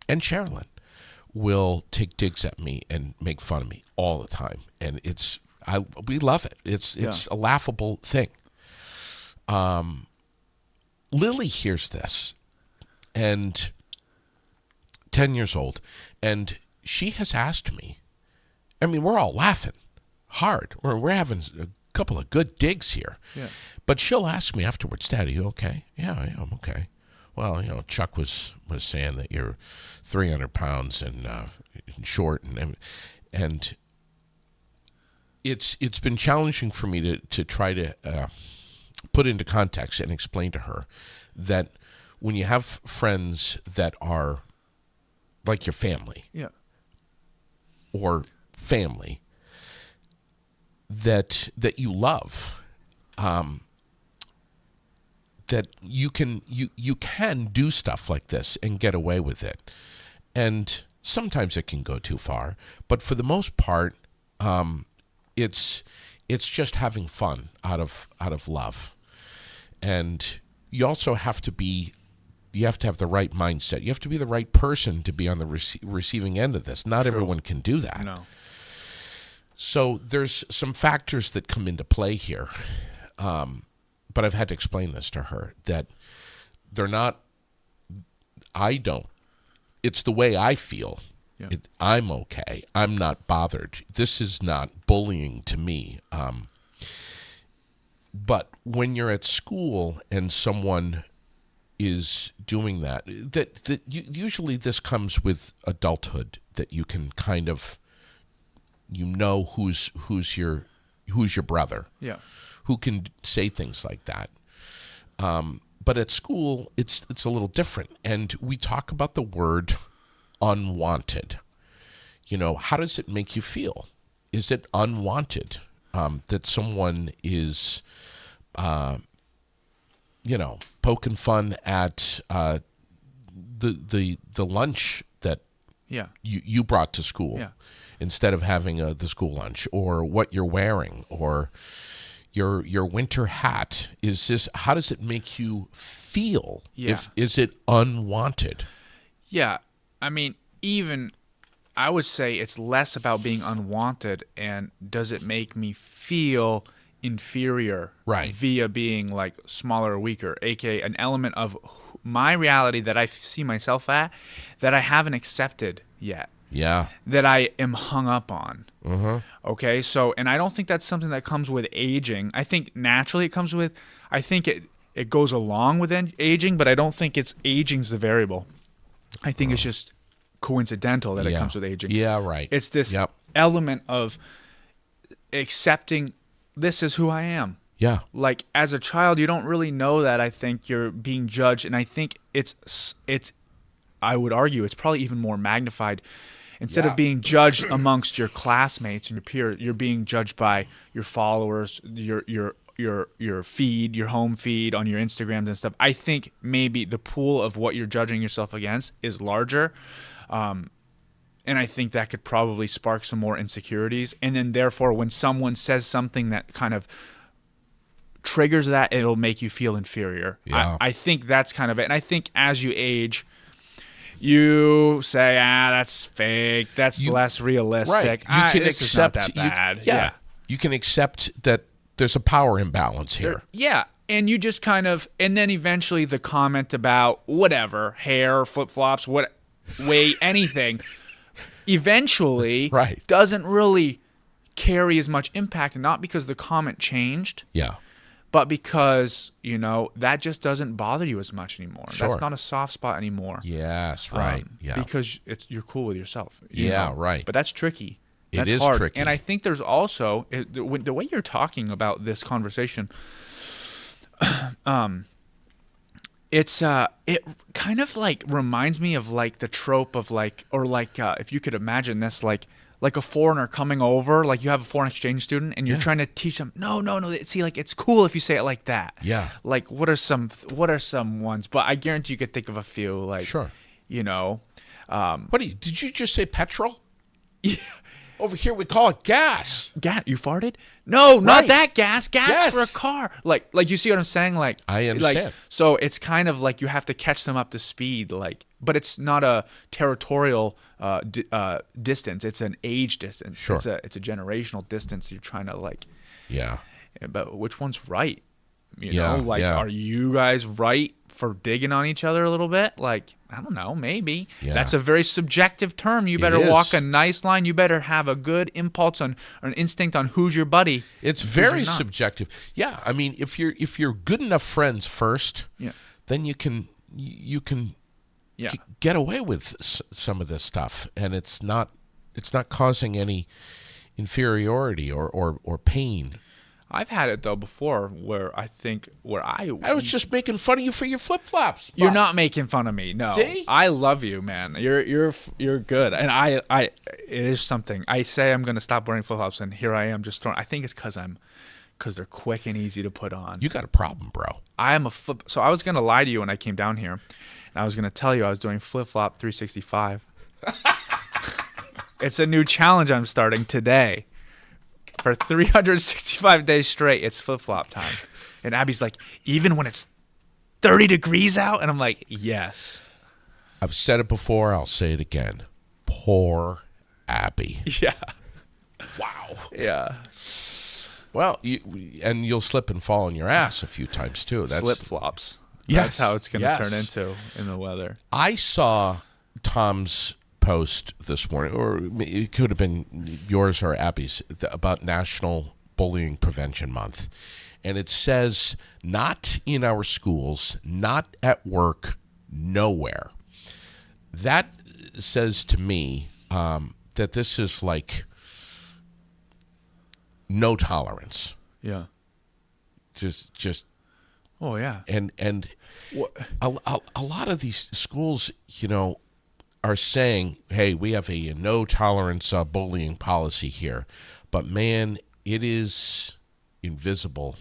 and Sherilyn will take digs at me and make fun of me all the time, and we love it. It's a laughable thing. Lily hears this, and 10 years old, and she has asked me. I mean, we're all laughing hard. We're having a couple of good digs here, but she'll ask me afterwards, "Dad, are you okay?" Yeah, I'm okay. Well, Chuck was saying that you're 300 pounds and short, and it's been challenging for me to try to put into context and explain to her that when you have friends that are like your family, or family that you love, that you can do stuff like this and get away with it. And sometimes it can go too far, but for the most part, it's just having fun out of love. And you also have to have the right mindset. You have to be the right person to be on the receiving end of this. Not everyone can do that. No. So there's some factors that come into play here. But I've had to explain this to her, that they're not, it's the way I feel. Yeah. I'm okay. I'm not bothered. This is not bullying to me. But when you're at school and someone is doing that usually this comes with adulthood, that you can kind of, who's your brother. Yeah. Who can say things like that. But at school, it's a little different. And we talk about the word unwanted. How does it make you feel? Is it unwanted that someone is poking fun at the lunch that Yeah. you brought to school instead of having the school lunch, or what you're wearing, or your winter hat. How does it make you feel? Yeah. Is it unwanted? Yeah. I mean, even I would say it's less about being unwanted and does it make me feel inferior via being like smaller or weaker, aka an element of my reality that I see myself at that I haven't accepted yet. Yeah. That I am hung up on. Mm-hmm. Okay, so, and I don't think that's something that comes with aging. I think naturally it comes with, I think it goes along with aging, but I don't think it's aging's the variable. I think it's just coincidental that it comes with aging. Yeah, right. It's this element of accepting this is who I am. Yeah. Like as a child, you don't really know that. I think you're being judged, and I think it's. I would argue it's probably even more magnified. Instead of being judged amongst your classmates and your peers, you're being judged by your followers, your feed, your home feed on your Instagrams and stuff. I think maybe the pool of what you're judging yourself against is larger. And I think that could probably spark some more insecurities. And then therefore, when someone says something that kind of triggers that, it'll make you feel inferior. Yeah. I think that's kind of it. And I think as you age, you say, that's fake. That's less realistic. Right. You can this accept is not that bad. Yeah. You can accept that there's a power imbalance here. Yeah. And you just kind of, and then eventually the comment about whatever, hair, flip-flops, weight, anything, eventually doesn't really carry as much impact, not because the comment changed. Yeah. But because, that just doesn't bother you as much anymore. Sure. That's not a soft spot anymore. Yes, right. Because you're cool with yourself. Right. But that's tricky. That's it is hard. tricky. And I think there's also, the way you're talking about this conversation, it kind of like reminds me of like the trope of like, or like if you could imagine this, like a foreigner coming over, like you have a foreign exchange student and you're trying to teach them, no. See, like it's cool if you say it like that. Yeah. Like what are some ones? But I guarantee you could think of a few. Like, sure. Did you just say petrol? Yeah. Over here we call it gas. Gas? You farted? No, not that gas. Gas for a car. Like you see what I'm saying? Like I understand. Like, so it's kind of like you have to catch them up to speed. Like, but it's not a territorial distance. It's an age distance. Sure. It's a generational distance. You're trying to like. Yeah. But which one's right? Are you guys right for digging on each other a little bit? Like, I don't know, maybe. Yeah. That's a very subjective term. You better walk a nice line. You better have a good impulse or an instinct on who's your buddy. It's very subjective. Yeah, I mean, if you're good enough friends first, then you can get away with some of this stuff, and it's not causing any inferiority or pain. I've had it though before where I was just making fun of you for your flip-flops. You're not making fun of me. No. See? I love you, man. You're good. And it is something. I say I'm going to stop wearing flip-flops and here I am just throwing. I think it's cuz they're quick and easy to put on. You got a problem, bro. So I was going to lie to you when I came down here. And I was going to tell you I was doing flip-flop 365. It's a new challenge I'm starting today. For 365 days straight, it's flip-flop time. And Abby's like, even when it's 30 degrees out? And I'm like, yes. I've said it before. I'll say it again. Poor Abby. Yeah. Wow. Yeah. Well, you'll slip and fall on your ass a few times, too. That's Flip-flops. Yes. That's how it's going to turn into in the weather. I saw Tom's post this morning, or it could have been yours or Abby's, about National Bullying Prevention Month. And it says, not in our schools, not at work, nowhere. That says to me that this is like no tolerance. Yeah. Just. Oh, yeah. And a lot of these schools, are saying, hey, we have a no tolerance bullying policy here. But man, it is invisible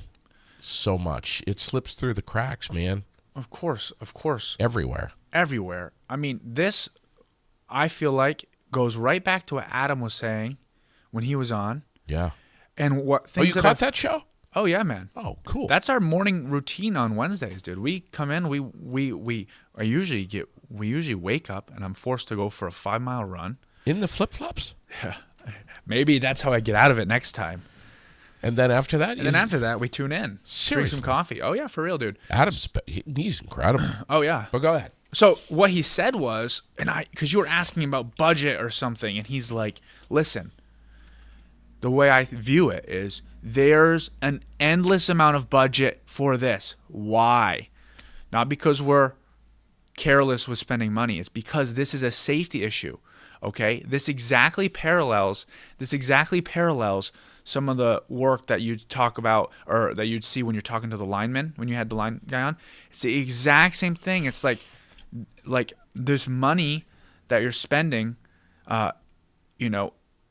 so much. It slips through the cracks, man. Of course. Everywhere. Everywhere. I mean, this, I feel like, goes right back to what Adam was saying when he was on. Yeah. And what Oh, things you caught that show? Oh yeah, man. Oh, cool. That's our morning routine on Wednesdays, dude. We come in, we usually wake up and I'm forced to go for a 5-mile run. In the flip-flops? Yeah. Maybe that's how I get out of it next time. And then after that? After that, we tune in. Seriously? Drink some coffee. Oh yeah, for real, dude. He's incredible. Oh yeah. But go ahead. So what he said was, because you were asking about budget or something, and he's like, listen, the way I view it is there's an endless amount of budget for this. Why? Not because we're careless with spending money. It's because this is a safety issue. Okay? This exactly parallels some of the work that you talk about or that you'd see when you're talking to the lineman, when you had the line guy on. It's the exact same thing. It's like there's money that you're spending,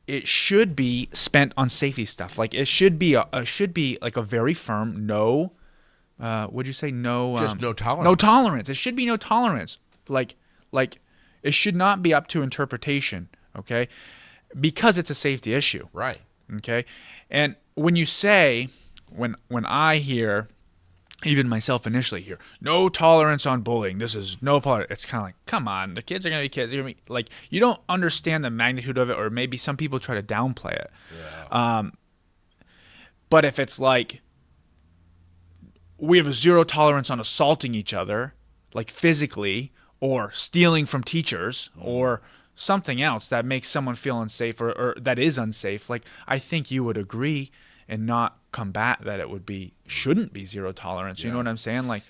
it should be spent on safety stuff. Like it should be like a very firm no. Would you say no? Just no tolerance. No tolerance. It should be no tolerance. Like it should not be up to interpretation. Okay, because it's a safety issue. Right. Okay, and when I hear, even myself initially hear, no tolerance on bullying. This is no tolerance. It's kind of like, come on, the kids are gonna be kids. You're gonna be, like, you don't understand the magnitude of it, or maybe some people try to downplay it. Yeah. But if it's like we have a zero tolerance on assaulting each other, like physically, or stealing from teachers, or something else that makes someone feel unsafe or that is unsafe, like I think you would agree and not combat that it shouldn't be zero tolerance. You know what I'm saying? Like,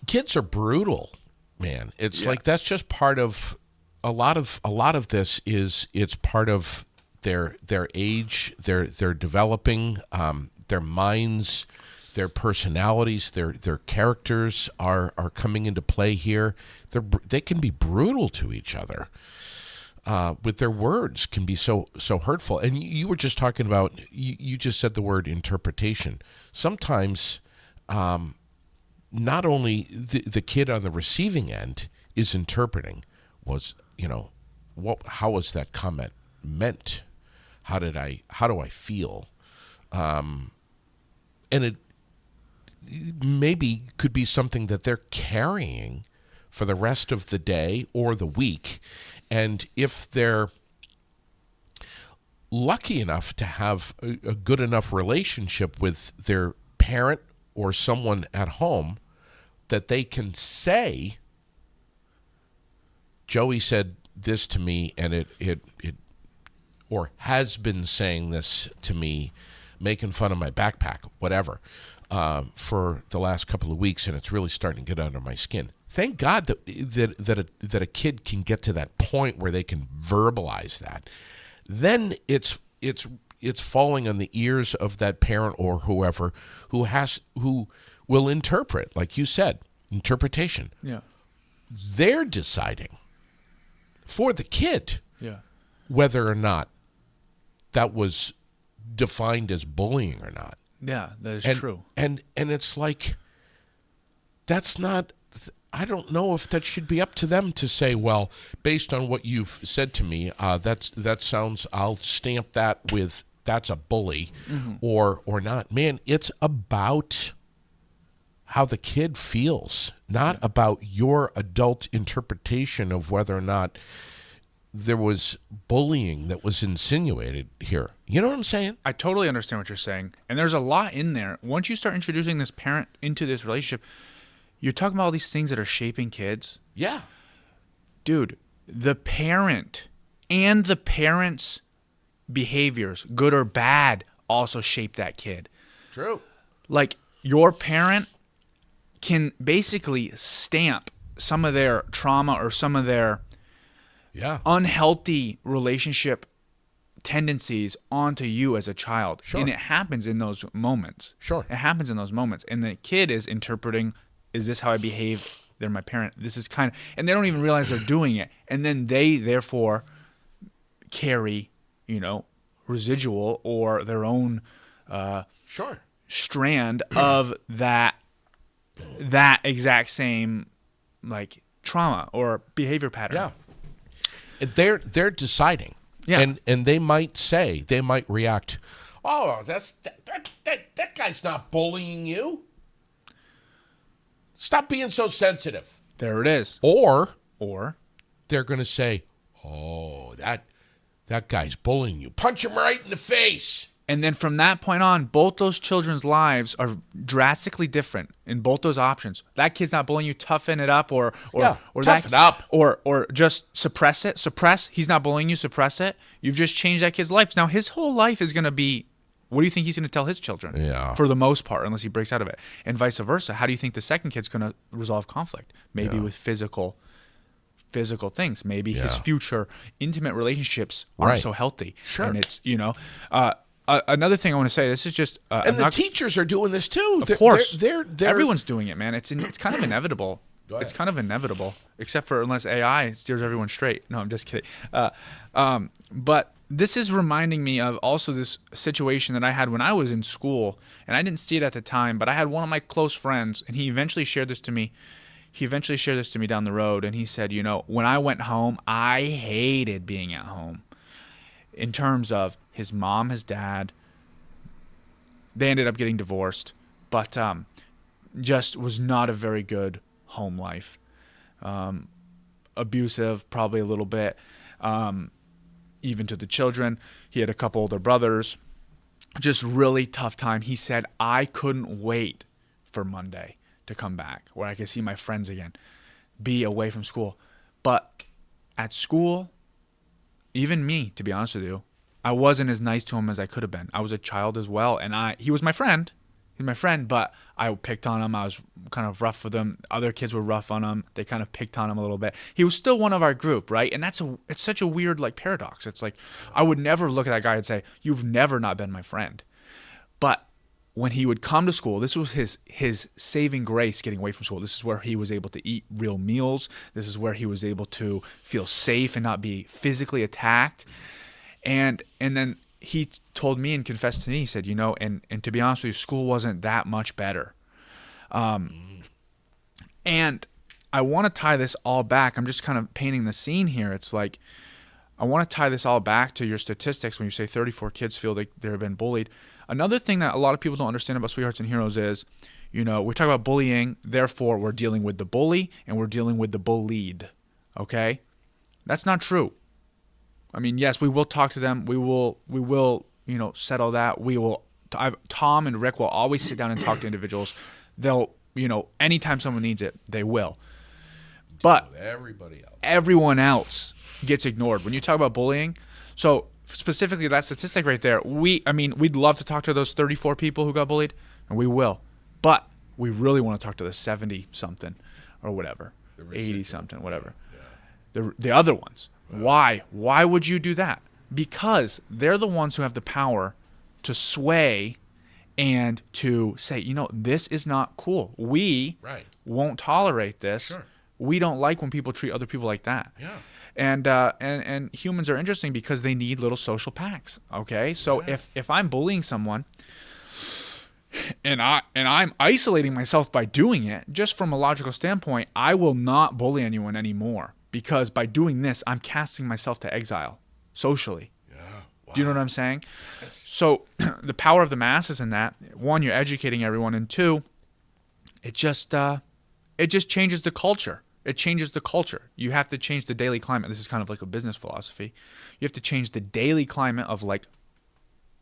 kids are brutal, man. It's like that's just part of a lot of this is it's part of their age, their developing, their minds, their personalities, their characters are coming into play here. They can be brutal to each other. With their words can be so hurtful. And you were just talking about, you just said the word interpretation. Sometimes not only the kid on the receiving end is interpreting, how was that comment meant? How do I feel? And it maybe could be something that they're carrying for the rest of the day or the week. And if they're lucky enough to have a good enough relationship with their parent or someone at home, that they can say, Joey said this to me, and it or has been saying this to me, making fun of my backpack, whatever, for the last couple of weeks, and it's really starting to get under my skin. Thank God that a kid can get to that point where they can verbalize that. Then it's falling on the ears of that parent or whoever who will interpret, like you said, interpretation. Yeah. They're deciding for the kid whether or not that was defined as bullying or not. Yeah, that is true. And it's like, that's not, I don't know if that should be up to them to say, well, based on what you've said to me, that sounds, I'll stamp that with, that's a bully, or not. Man, it's about how the kid feels, not about your adult interpretation of whether or not there was bullying that was insinuated here. You know what I'm saying? I totally understand what you're saying. And there's a lot in there. Once you start introducing this parent into this relationship, you're talking about all these things that are shaping kids. Yeah. Dude, the parent and the parent's behaviors, good or bad, also shape that kid. True. Like, your parent can basically stamp some of their trauma or some of their unhealthy relationship tendencies onto you as a child. Sure. And it happens in those moments. Sure. It happens in those moments. And the kid is interpreting, is this how I behave? They're my parent. This is kind of, and they don't even realize they're doing it. And then they therefore carry, residual or their own strand of that exact same like trauma or behavior pattern. Yeah. They're deciding. Yeah. And they might react, oh, that guy's not bullying you. Stop being so sensitive. There it is. Or Or they're going to say, oh, that guy's bullying you. Punch him right in the face. and then from that point on, both those children's lives are drastically different in both those options. That kid's not bullying you, toughen it up, or toughen up. or just suppress it. Suppress. He's not bullying you. Suppress it. You've just changed that kid's life. Now his whole life is going to be. What do you think he's going to tell his children? Yeah. For the most part, unless he breaks out of it, and vice versa. How do you think the second kid's going to resolve conflict? Maybe with physical things. Maybe his future intimate relationships aren't so healthy. Sure. And it's another thing I want to say. This is just And the teachers are doing this too. Of course, they're everyone's doing it, man. It's kind of inevitable. Go ahead. It's kind of inevitable, except for unless AI steers everyone straight. No, I'm just kidding. But this is reminding me of also this situation that I had when I was in school, and I didn't see it at the time, but I had one of my close friends, and he eventually shared this to me. Down the road, and he said, when I went home, I hated being at home. In terms of his mom, his dad, they ended up getting divorced, but just was not a very good home life. Abusive, probably a little bit, even to the children. He had a couple older brothers. Just really tough time. He said, I couldn't wait for Monday to come back where I could see my friends again, be away from school. But at school, even me, to be honest with you, I wasn't as nice to him as I could have been. I was a child as well, and he was my friend. He's my friend, but I picked on him. I was kind of rough with him. Other kids were rough on him. They kind of picked on him a little bit. He was still one of our group, right? And it's such a weird like paradox. It's like I would never look at that guy and say, "You've never not been my friend." But when he would come to school, this was his saving grace getting away from school. This is where he was able to eat real meals. This is where he was able to feel safe and not be physically attacked. And then he told me and confessed to me, he said, and to be honest with you, school wasn't that much better. And I want to tie this all back. I'm just kind of painting the scene here. It's like, I want to tie this all back to your statistics when you say 34 kids feel like they've been bullied. Another thing that a lot of people don't understand about Sweethearts and Heroes is, we talk about bullying, therefore we're dealing with the bully and we're dealing with the bullied, okay? That's not true. I mean, yes, we will talk to them. We will, settle that. Tom and Rick will always sit down and talk to individuals. They'll, anytime someone needs it, they will. But everyone else gets ignored. When you talk about bullying, so specifically that statistic right there, we'd love to talk to those 34 people who got bullied, and we will. But we really want to talk to the 70-something or whatever, 80-something, whatever. Yeah. The other ones. Why? Why would you do that? Because they're the ones who have the power to sway and to say, this is not cool. We won't tolerate this. Sure. We don't like when people treat other people like that. Yeah. And humans are interesting because they need little social packs. Okay, so if I'm bullying someone, and I'm isolating myself by doing it, just from a logical standpoint, I will not bully anyone anymore because by doing this, I'm casting myself to exile socially. Yeah. Wow. Do you know what I'm saying? Yes. So the power of the masses in that, one, you're educating everyone, and two, it just changes the culture. It changes the culture. You have to change the daily climate. This is kind of like a business philosophy. You have to change the daily climate of like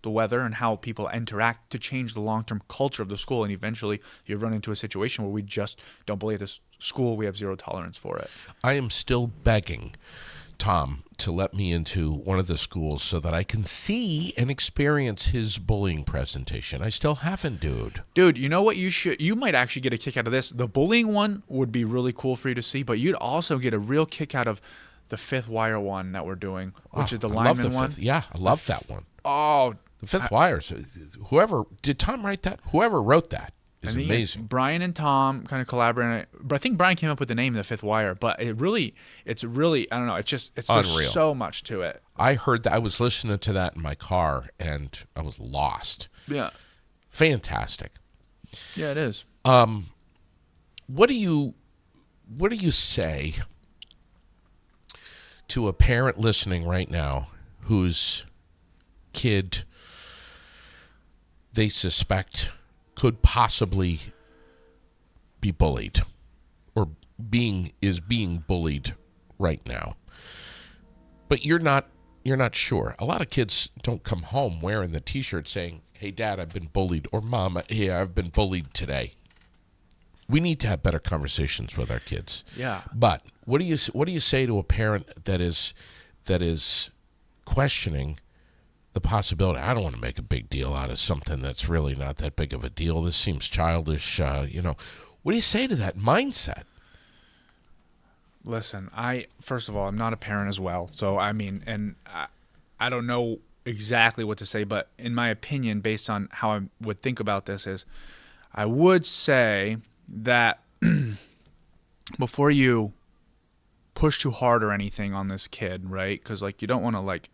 the weather and how people interact to change the long-term culture of the school. And eventually you run into a situation where we just don't bully at this school. We have zero tolerance for it. I am still begging Tom to let me into one of the schools so that I can see and experience his bullying presentation. I still haven't, dude. Dude, you know what you might actually get a kick out of this. The bullying one would be really cool for you to see, but you'd also get a real kick out of the Fifth Wire one that we're doing, which is the lineman one. Yeah, I love that one. Oh, the Fifth Wire. Did Tom write that? Whoever wrote that is amazing. Brian and Tom kind of collaborated. But I think Brian came up with the name The Fifth Wire. But it's really, I don't know. It's unreal. There's so much to it. I heard that. I was listening to that in my car, and I was lost. Yeah. Fantastic. Yeah, it is. What do you say to a parent listening right now whose kid they suspect could possibly be bullied or is being bullied right now, but you're not sure? A lot of kids don't come home wearing the t-shirt saying, "Hey Dad, I've been bullied," or "Mom, hey, I've been bullied today." We need to have better conversations with our kids. Yeah. But what do you say to a parent that is questioning the possibility? I don't want to make a big deal out of something that's really not that big of a deal. This seems childish. What do you say to that mindset? Listen, first of all, I'm not a parent as well, so I mean, and I don't know exactly what to say, but in my opinion, based on how I would think about this, is I would say that before you push too hard or anything on this kid, right? Because like you don't want to like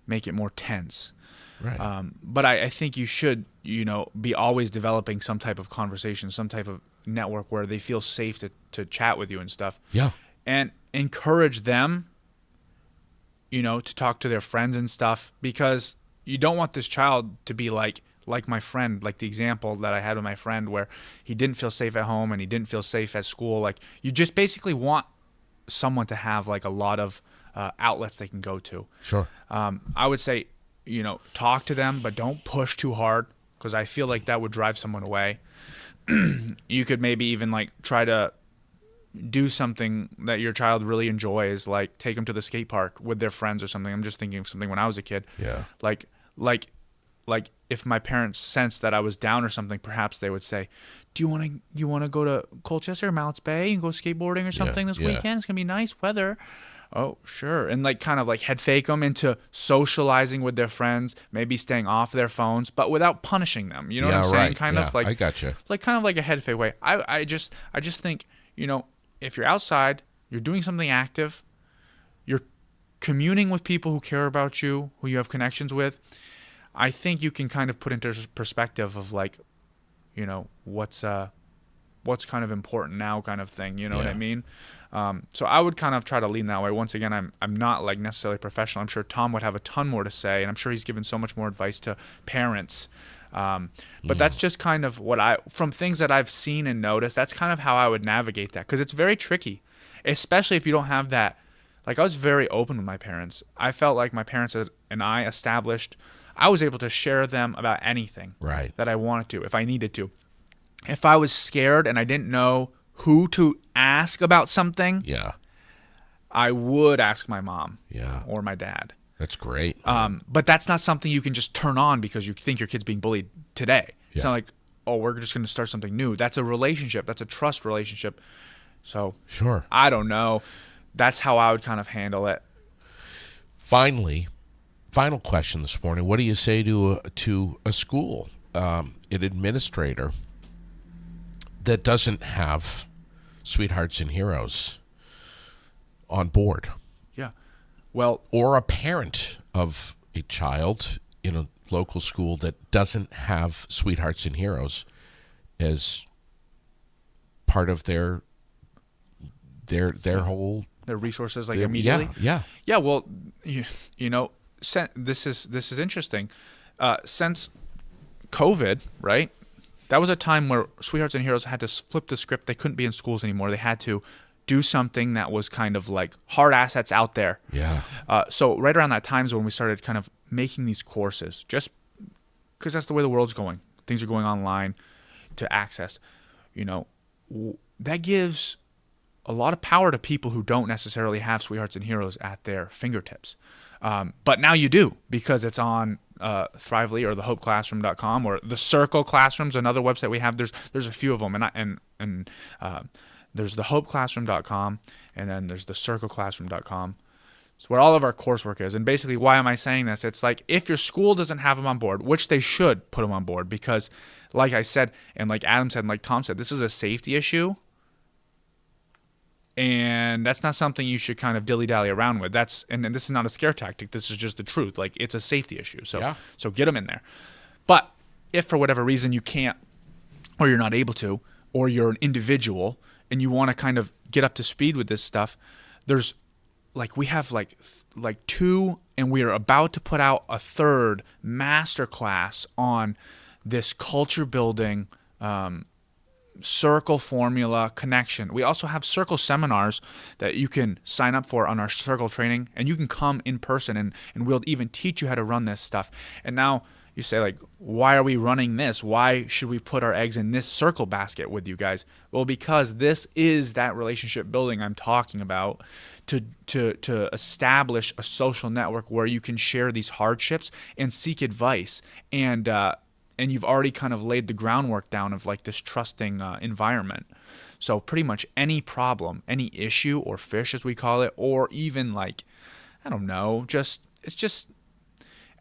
make it more tense. Right. But I think you should, be always developing some type of conversation, some type of network where they feel safe to chat with you and stuff. Yeah. And encourage them, to talk to their friends and stuff, because you don't want this child to be like my friend, like the example that I had with my friend where he didn't feel safe at home and he didn't feel safe at school. Like you just basically want someone to have like a lot of outlets they can go to. Sure. I would say, talk to them, but don't push too hard, because I feel like that would drive someone away. You could maybe even like try to do something that your child really enjoys, like take them to the skate park with their friends or something. I'm just thinking of something when I was a kid. Yeah. Like if my parents sensed that I was down or something, perhaps they would say, "Do you want to go to Colchester or Mounts Bay and go skateboarding or something this weekend? It's gonna be nice weather." Oh, sure. And like kind of like head fake them into socializing with their friends, maybe staying off their phones, but without punishing them. You know what I'm saying? Right. Kind of like I gotcha. Like kind of like a head fake way. I just think, if you're outside, you're doing something active, you're communing with people who care about you, who you have connections with, I think you can kind of put into perspective of like, what's kind of important now kind of thing. You know what I mean? So I would kind of try to lean that way. Once again, I'm not like necessarily professional. I'm sure Tom would have a ton more to say, and I'm sure he's given so much more advice to parents. But that's just kind of from things that I've seen and noticed, that's kind of how I would navigate that, because it's very tricky, especially if you don't have that. Like I was very open with my parents. I felt like my parents and I was able to share them about anything that I wanted to, if I needed to. If I was scared and I didn't know who to ask about something, I would ask my mom or my dad. That's great. But that's not something you can just turn on because you think your kid's being bullied today. It's not like, oh, we're just going to start something new. That's a relationship. That's a trust relationship. So sure. I don't know. That's how I would kind of handle it. Final question this morning. What do you say to a school, an administrator that doesn't have Sweethearts and Heroes on board? Yeah. Well, or a parent of a child in a local school that doesn't have Sweethearts and Heroes as part of their whole their resources, like immediately. Yeah. Well, this is interesting. Since COVID, right? That was a time where Sweethearts and Heroes had to flip the script. They couldn't be in schools anymore. They had to do something that was kind of like hard assets out there. Yeah. So right around that time is when we started kind of making these courses, just because that's the way the world's going. Things are going online to access. That gives a lot of power to people who don't necessarily have Sweethearts and Heroes at their fingertips. But now you do, because it's on Thrively or thehopeclassroom.com or the Circle Classrooms, another website we have. There's a few of them, and there's thehopeclassroom.com, and then there's the circleclassroom.com. It's where all of our coursework is. And basically, why am I saying this? It's like, if your school doesn't have them on board, which they should put them on board, because like I said, and like Adam said, and like Tom said, this is a safety issue. And that's not something you should kind of dilly-dally around with. And this is not a scare tactic. This is just the truth. Like, it's a safety issue. So get them in there. But if for whatever reason you can't, or you're not able to, or you're an individual and you want to kind of get up to speed with this stuff, there's like, we have like two, and we are about to put out a third masterclass on this culture building, circle formula connection. We also have circle seminars that you can sign up for on our circle training, and you can come in person, and we'll even teach you how to run this stuff. And now you say, like, why are we running this? Why should we put our eggs in this circle basket with you guys? Well, because this is that relationship building I'm talking about, to establish a social network where you can share these hardships and seek advice, and you've already kind of laid the groundwork down of like this trusting environment. So pretty much any problem, any issue or fish as we call it, or even like, I don't know, it's just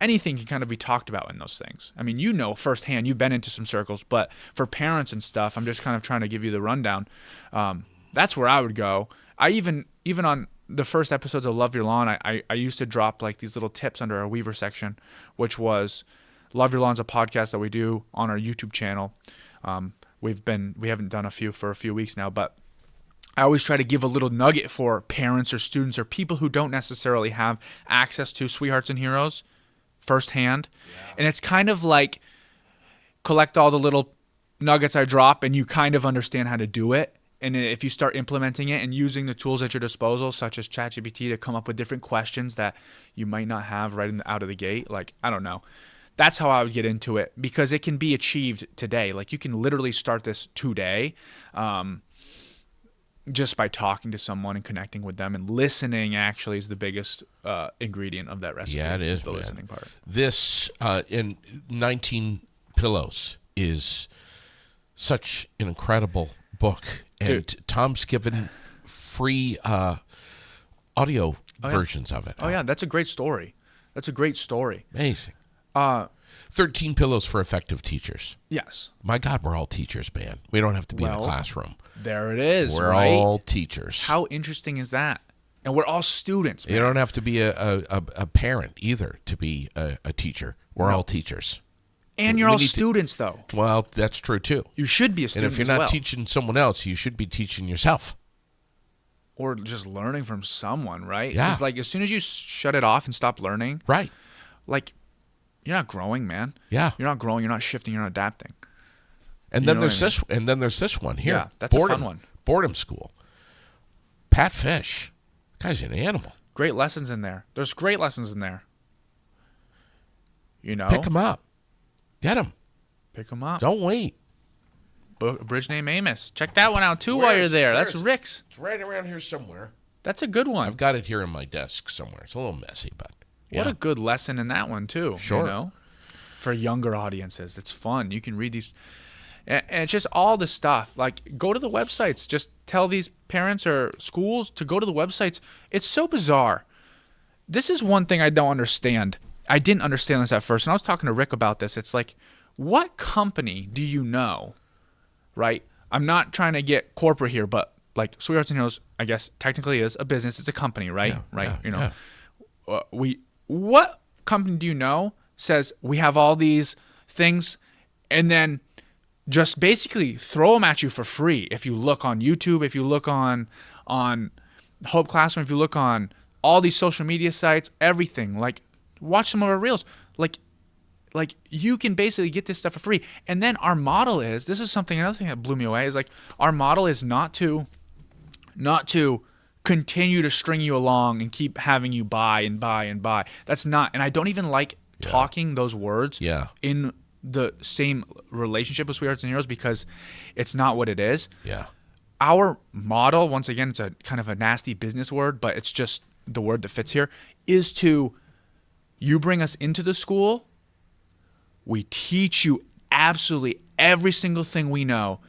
anything can kind of be talked about in those things. I mean, you know firsthand, you've been into some circles, but for parents and stuff, I'm just kind of trying to give you the rundown. That's where I would go. I even on the first episodes of Love Your Lawn, I used to drop like these little tips under our Weaver section, which was Love Your Lawn's a podcast that we do on our YouTube channel. We haven't done a few for a few weeks now, but I always try to give a little nugget for parents or students or people who don't necessarily have access to Sweethearts and Heroes firsthand. Yeah. And it's kind of like collect all the little nuggets I drop and you kind of understand how to do it. And if you start implementing it and using the tools at your disposal, such as ChatGPT, to come up with different questions that you might not have right out of the gate, like, I don't know. That's how I would get into it, because it can be achieved today. Like, you can literally start this today, just by talking to someone and connecting with them, and listening actually is the biggest ingredient of that recipe. Yeah, it is, the man. Listening part. This in 19 Pillows is such an incredible book, and Dude. Tom's given free audio versions of it. Oh yeah, that's a great story. Amazing. 13 Pillows for Effective Teachers. Yes. My God, we're all teachers, man. We don't have to be in a classroom. There it is. We're right? all teachers. How interesting is that? And we're all students, man. You don't have to be a parent either to be a teacher. We're all teachers. And you're all students, though. Well, that's true, too. You should be a student. And if you're not teaching someone else, you should be teaching yourself. Or just learning from someone, right? Yeah. Because, like, as soon as you shut it off and stop learning, right, like, you're not growing, man. Yeah. You're not growing. You're not shifting. You're not adapting. And then there's this. And then there's this one here. Yeah, that's a fun one. Boredom School. Pat Fish, guy's an animal. Great lessons in there. There's great lessons in there. You know, pick them up. Get them. Pick them up. Don't wait. Bridge Name Amos. Check that one out too while you're there. That's Rick's. It's right around here somewhere. That's a good one. I've got it here in my desk somewhere. It's a little messy, but yeah. What a good lesson in that one too. Sure. You know, for younger audiences, it's fun. You can read these, and it's just all the stuff. Like, go to the websites. Just tell these parents or schools to go to the websites. It's so bizarre. This is one thing I don't understand. I didn't understand this at first, and I was talking to Rick about this. It's like, what company do you know, right? I'm not trying to get corporate here, but like Sweethearts and Heroes, I guess technically is a business. It's a company, right? Yeah, right. Yeah, you know, what company do you know says we have all these things, and then just basically throw them at you for free? If you look on YouTube, if you look on Hope Classroom, if you look on all these social media sites, everything, like, watch some of our reels. Like you can basically get this stuff for free. And then our model is, another thing that blew me away is, like, our model is not to continue to string you along and keep having you buy and buy and buy. That's not, and I don't even like talking those words in the same relationship with Sweethearts and Heroes, because it's not what it is. Yeah. Our model, once again, it's a kind of a nasty business word, but it's just the word that fits here, is to, you bring us into the school, we teach you absolutely every single thing we know,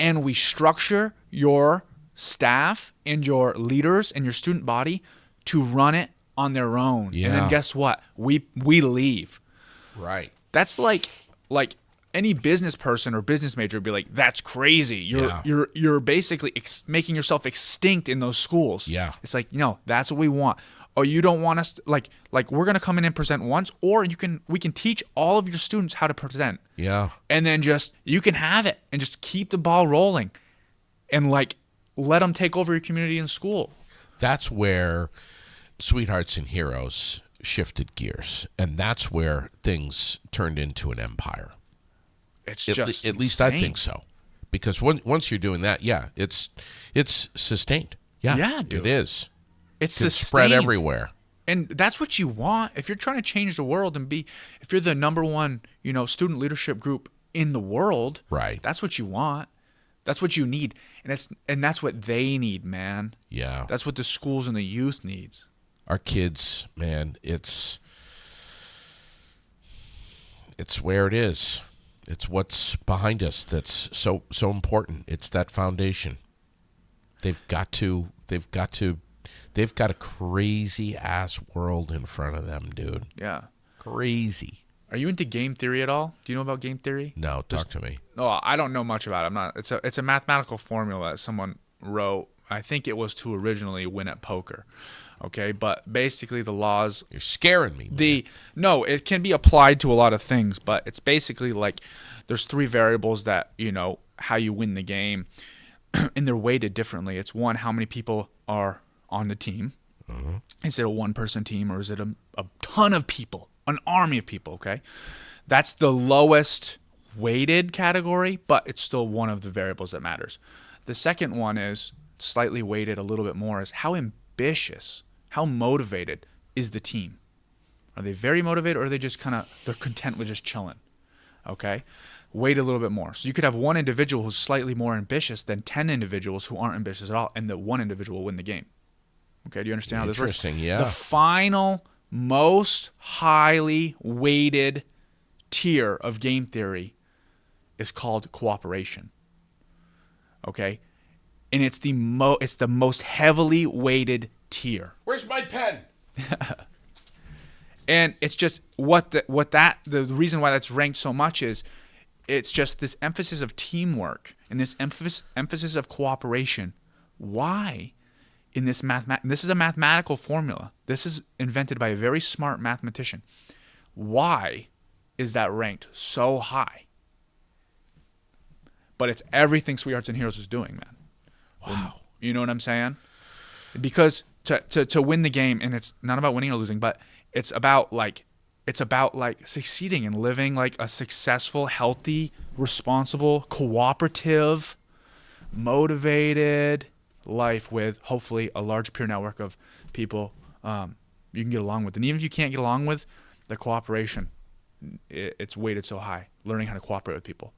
and we structure your staff and your leaders and your student body to run it on their own. Yeah. And then guess what? We leave. Right. That's like any business person or business major would be like, that's crazy. You're basically making yourself extinct in those schools. Yeah. It's like, no, that's what we want. oh, you don't want us to, like we're gonna come in and present once, or we can teach all of your students how to present. Yeah. And then just you can have it and just keep the ball rolling, and like let them take over your community and school. That's where Sweethearts and Heroes shifted gears, and that's where things turned into an empire. It's just at least insane. I think so, because once you're doing that, yeah, it's sustained. Yeah, dude. It is. It's It's sustained. spread everywhere. And that's what you want. If you're trying to change the world and if you're the number one, student leadership group in the world, Right. That's what you want. That's what you need. And that's what they need, man. Yeah. That's what the schools and the youth needs. Our kids, man, it's where it is. It's what's behind us that's so important. It's that foundation. They've got a crazy ass world in front of them, dude. Yeah. Crazy. Are you into game theory at all? Do you know about game theory? No, talk to me. No, I don't know much about it. I'm not. It's a mathematical formula that someone wrote. I think it was to originally win at poker. Okay, but basically the laws. You're scaring me. Man. No, it can be applied to a lot of things, but it's basically like there's 3 variables that how you win the game, and they're weighted differently. It's one, how many people are on the team. Mm-hmm. Is it a 1-person team, or is it a ton of people, an army of people? Okay, that's the lowest weighted category, but it's still one of the variables that matters. The second one is slightly weighted a little bit more, is how ambitious, how motivated is the team? Are they very motivated, or are they just they're content with just chilling? Okay, weight a little bit more. So you could have one individual who's slightly more ambitious than 10 individuals who aren't ambitious at all, and the one individual will win the game. Okay, do you understand how this works? Interesting, yeah. The final, most highly weighted tier of game theory is called cooperation. Okay, and it's the most heavily weighted tier. Where's my pen? And it's just the reason why that's ranked so much is it's just this emphasis of teamwork and this emphasis of cooperation. Why? In this this is a mathematical formula. This is invented by a very smart mathematician. Why is that ranked so high? But it's everything Sweethearts and Heroes is doing, man. Wow. You know what I'm saying? Because to win the game, and it's not about winning or losing, but it's about succeeding and living like a successful, healthy, responsible, cooperative, motivated life with hopefully a large peer network of people you can get along with. And even if you can't get along with, the cooperation, it's weighted so high, learning how to cooperate with people.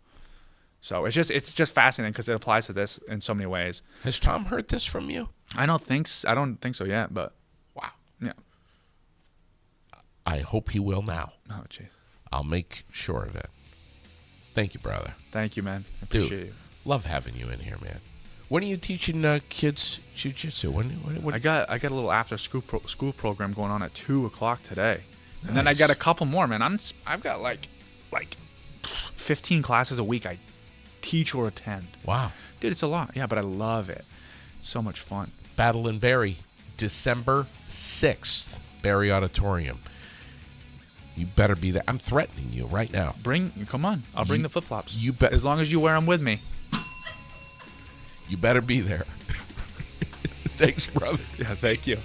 So it's just fascinating because it applies to this in so many ways. Has Tom heard this from you? I don't think so yet, but Wow. yeah. I hope he will now. Oh, jeez. I'll make sure of it. Thank you, brother. Thank you, man. I appreciate Dude, you. love having you in here, man. When are you teaching kids jiu-jitsu? When I got a little after school program going on at 2:00 today, and then I got a couple more, man. I've got like 15 classes a week I teach or attend. Wow. Dude, it's a lot. Yeah, but I love it. So much fun. Battle in Barrie, December 6th, Barrie Auditorium. You better be there. I'm threatening you right now. Come on. I'll bring the flip-flops. You bet. As long as you wear them with me. You better be there. Thanks, brother. Yeah, thank you.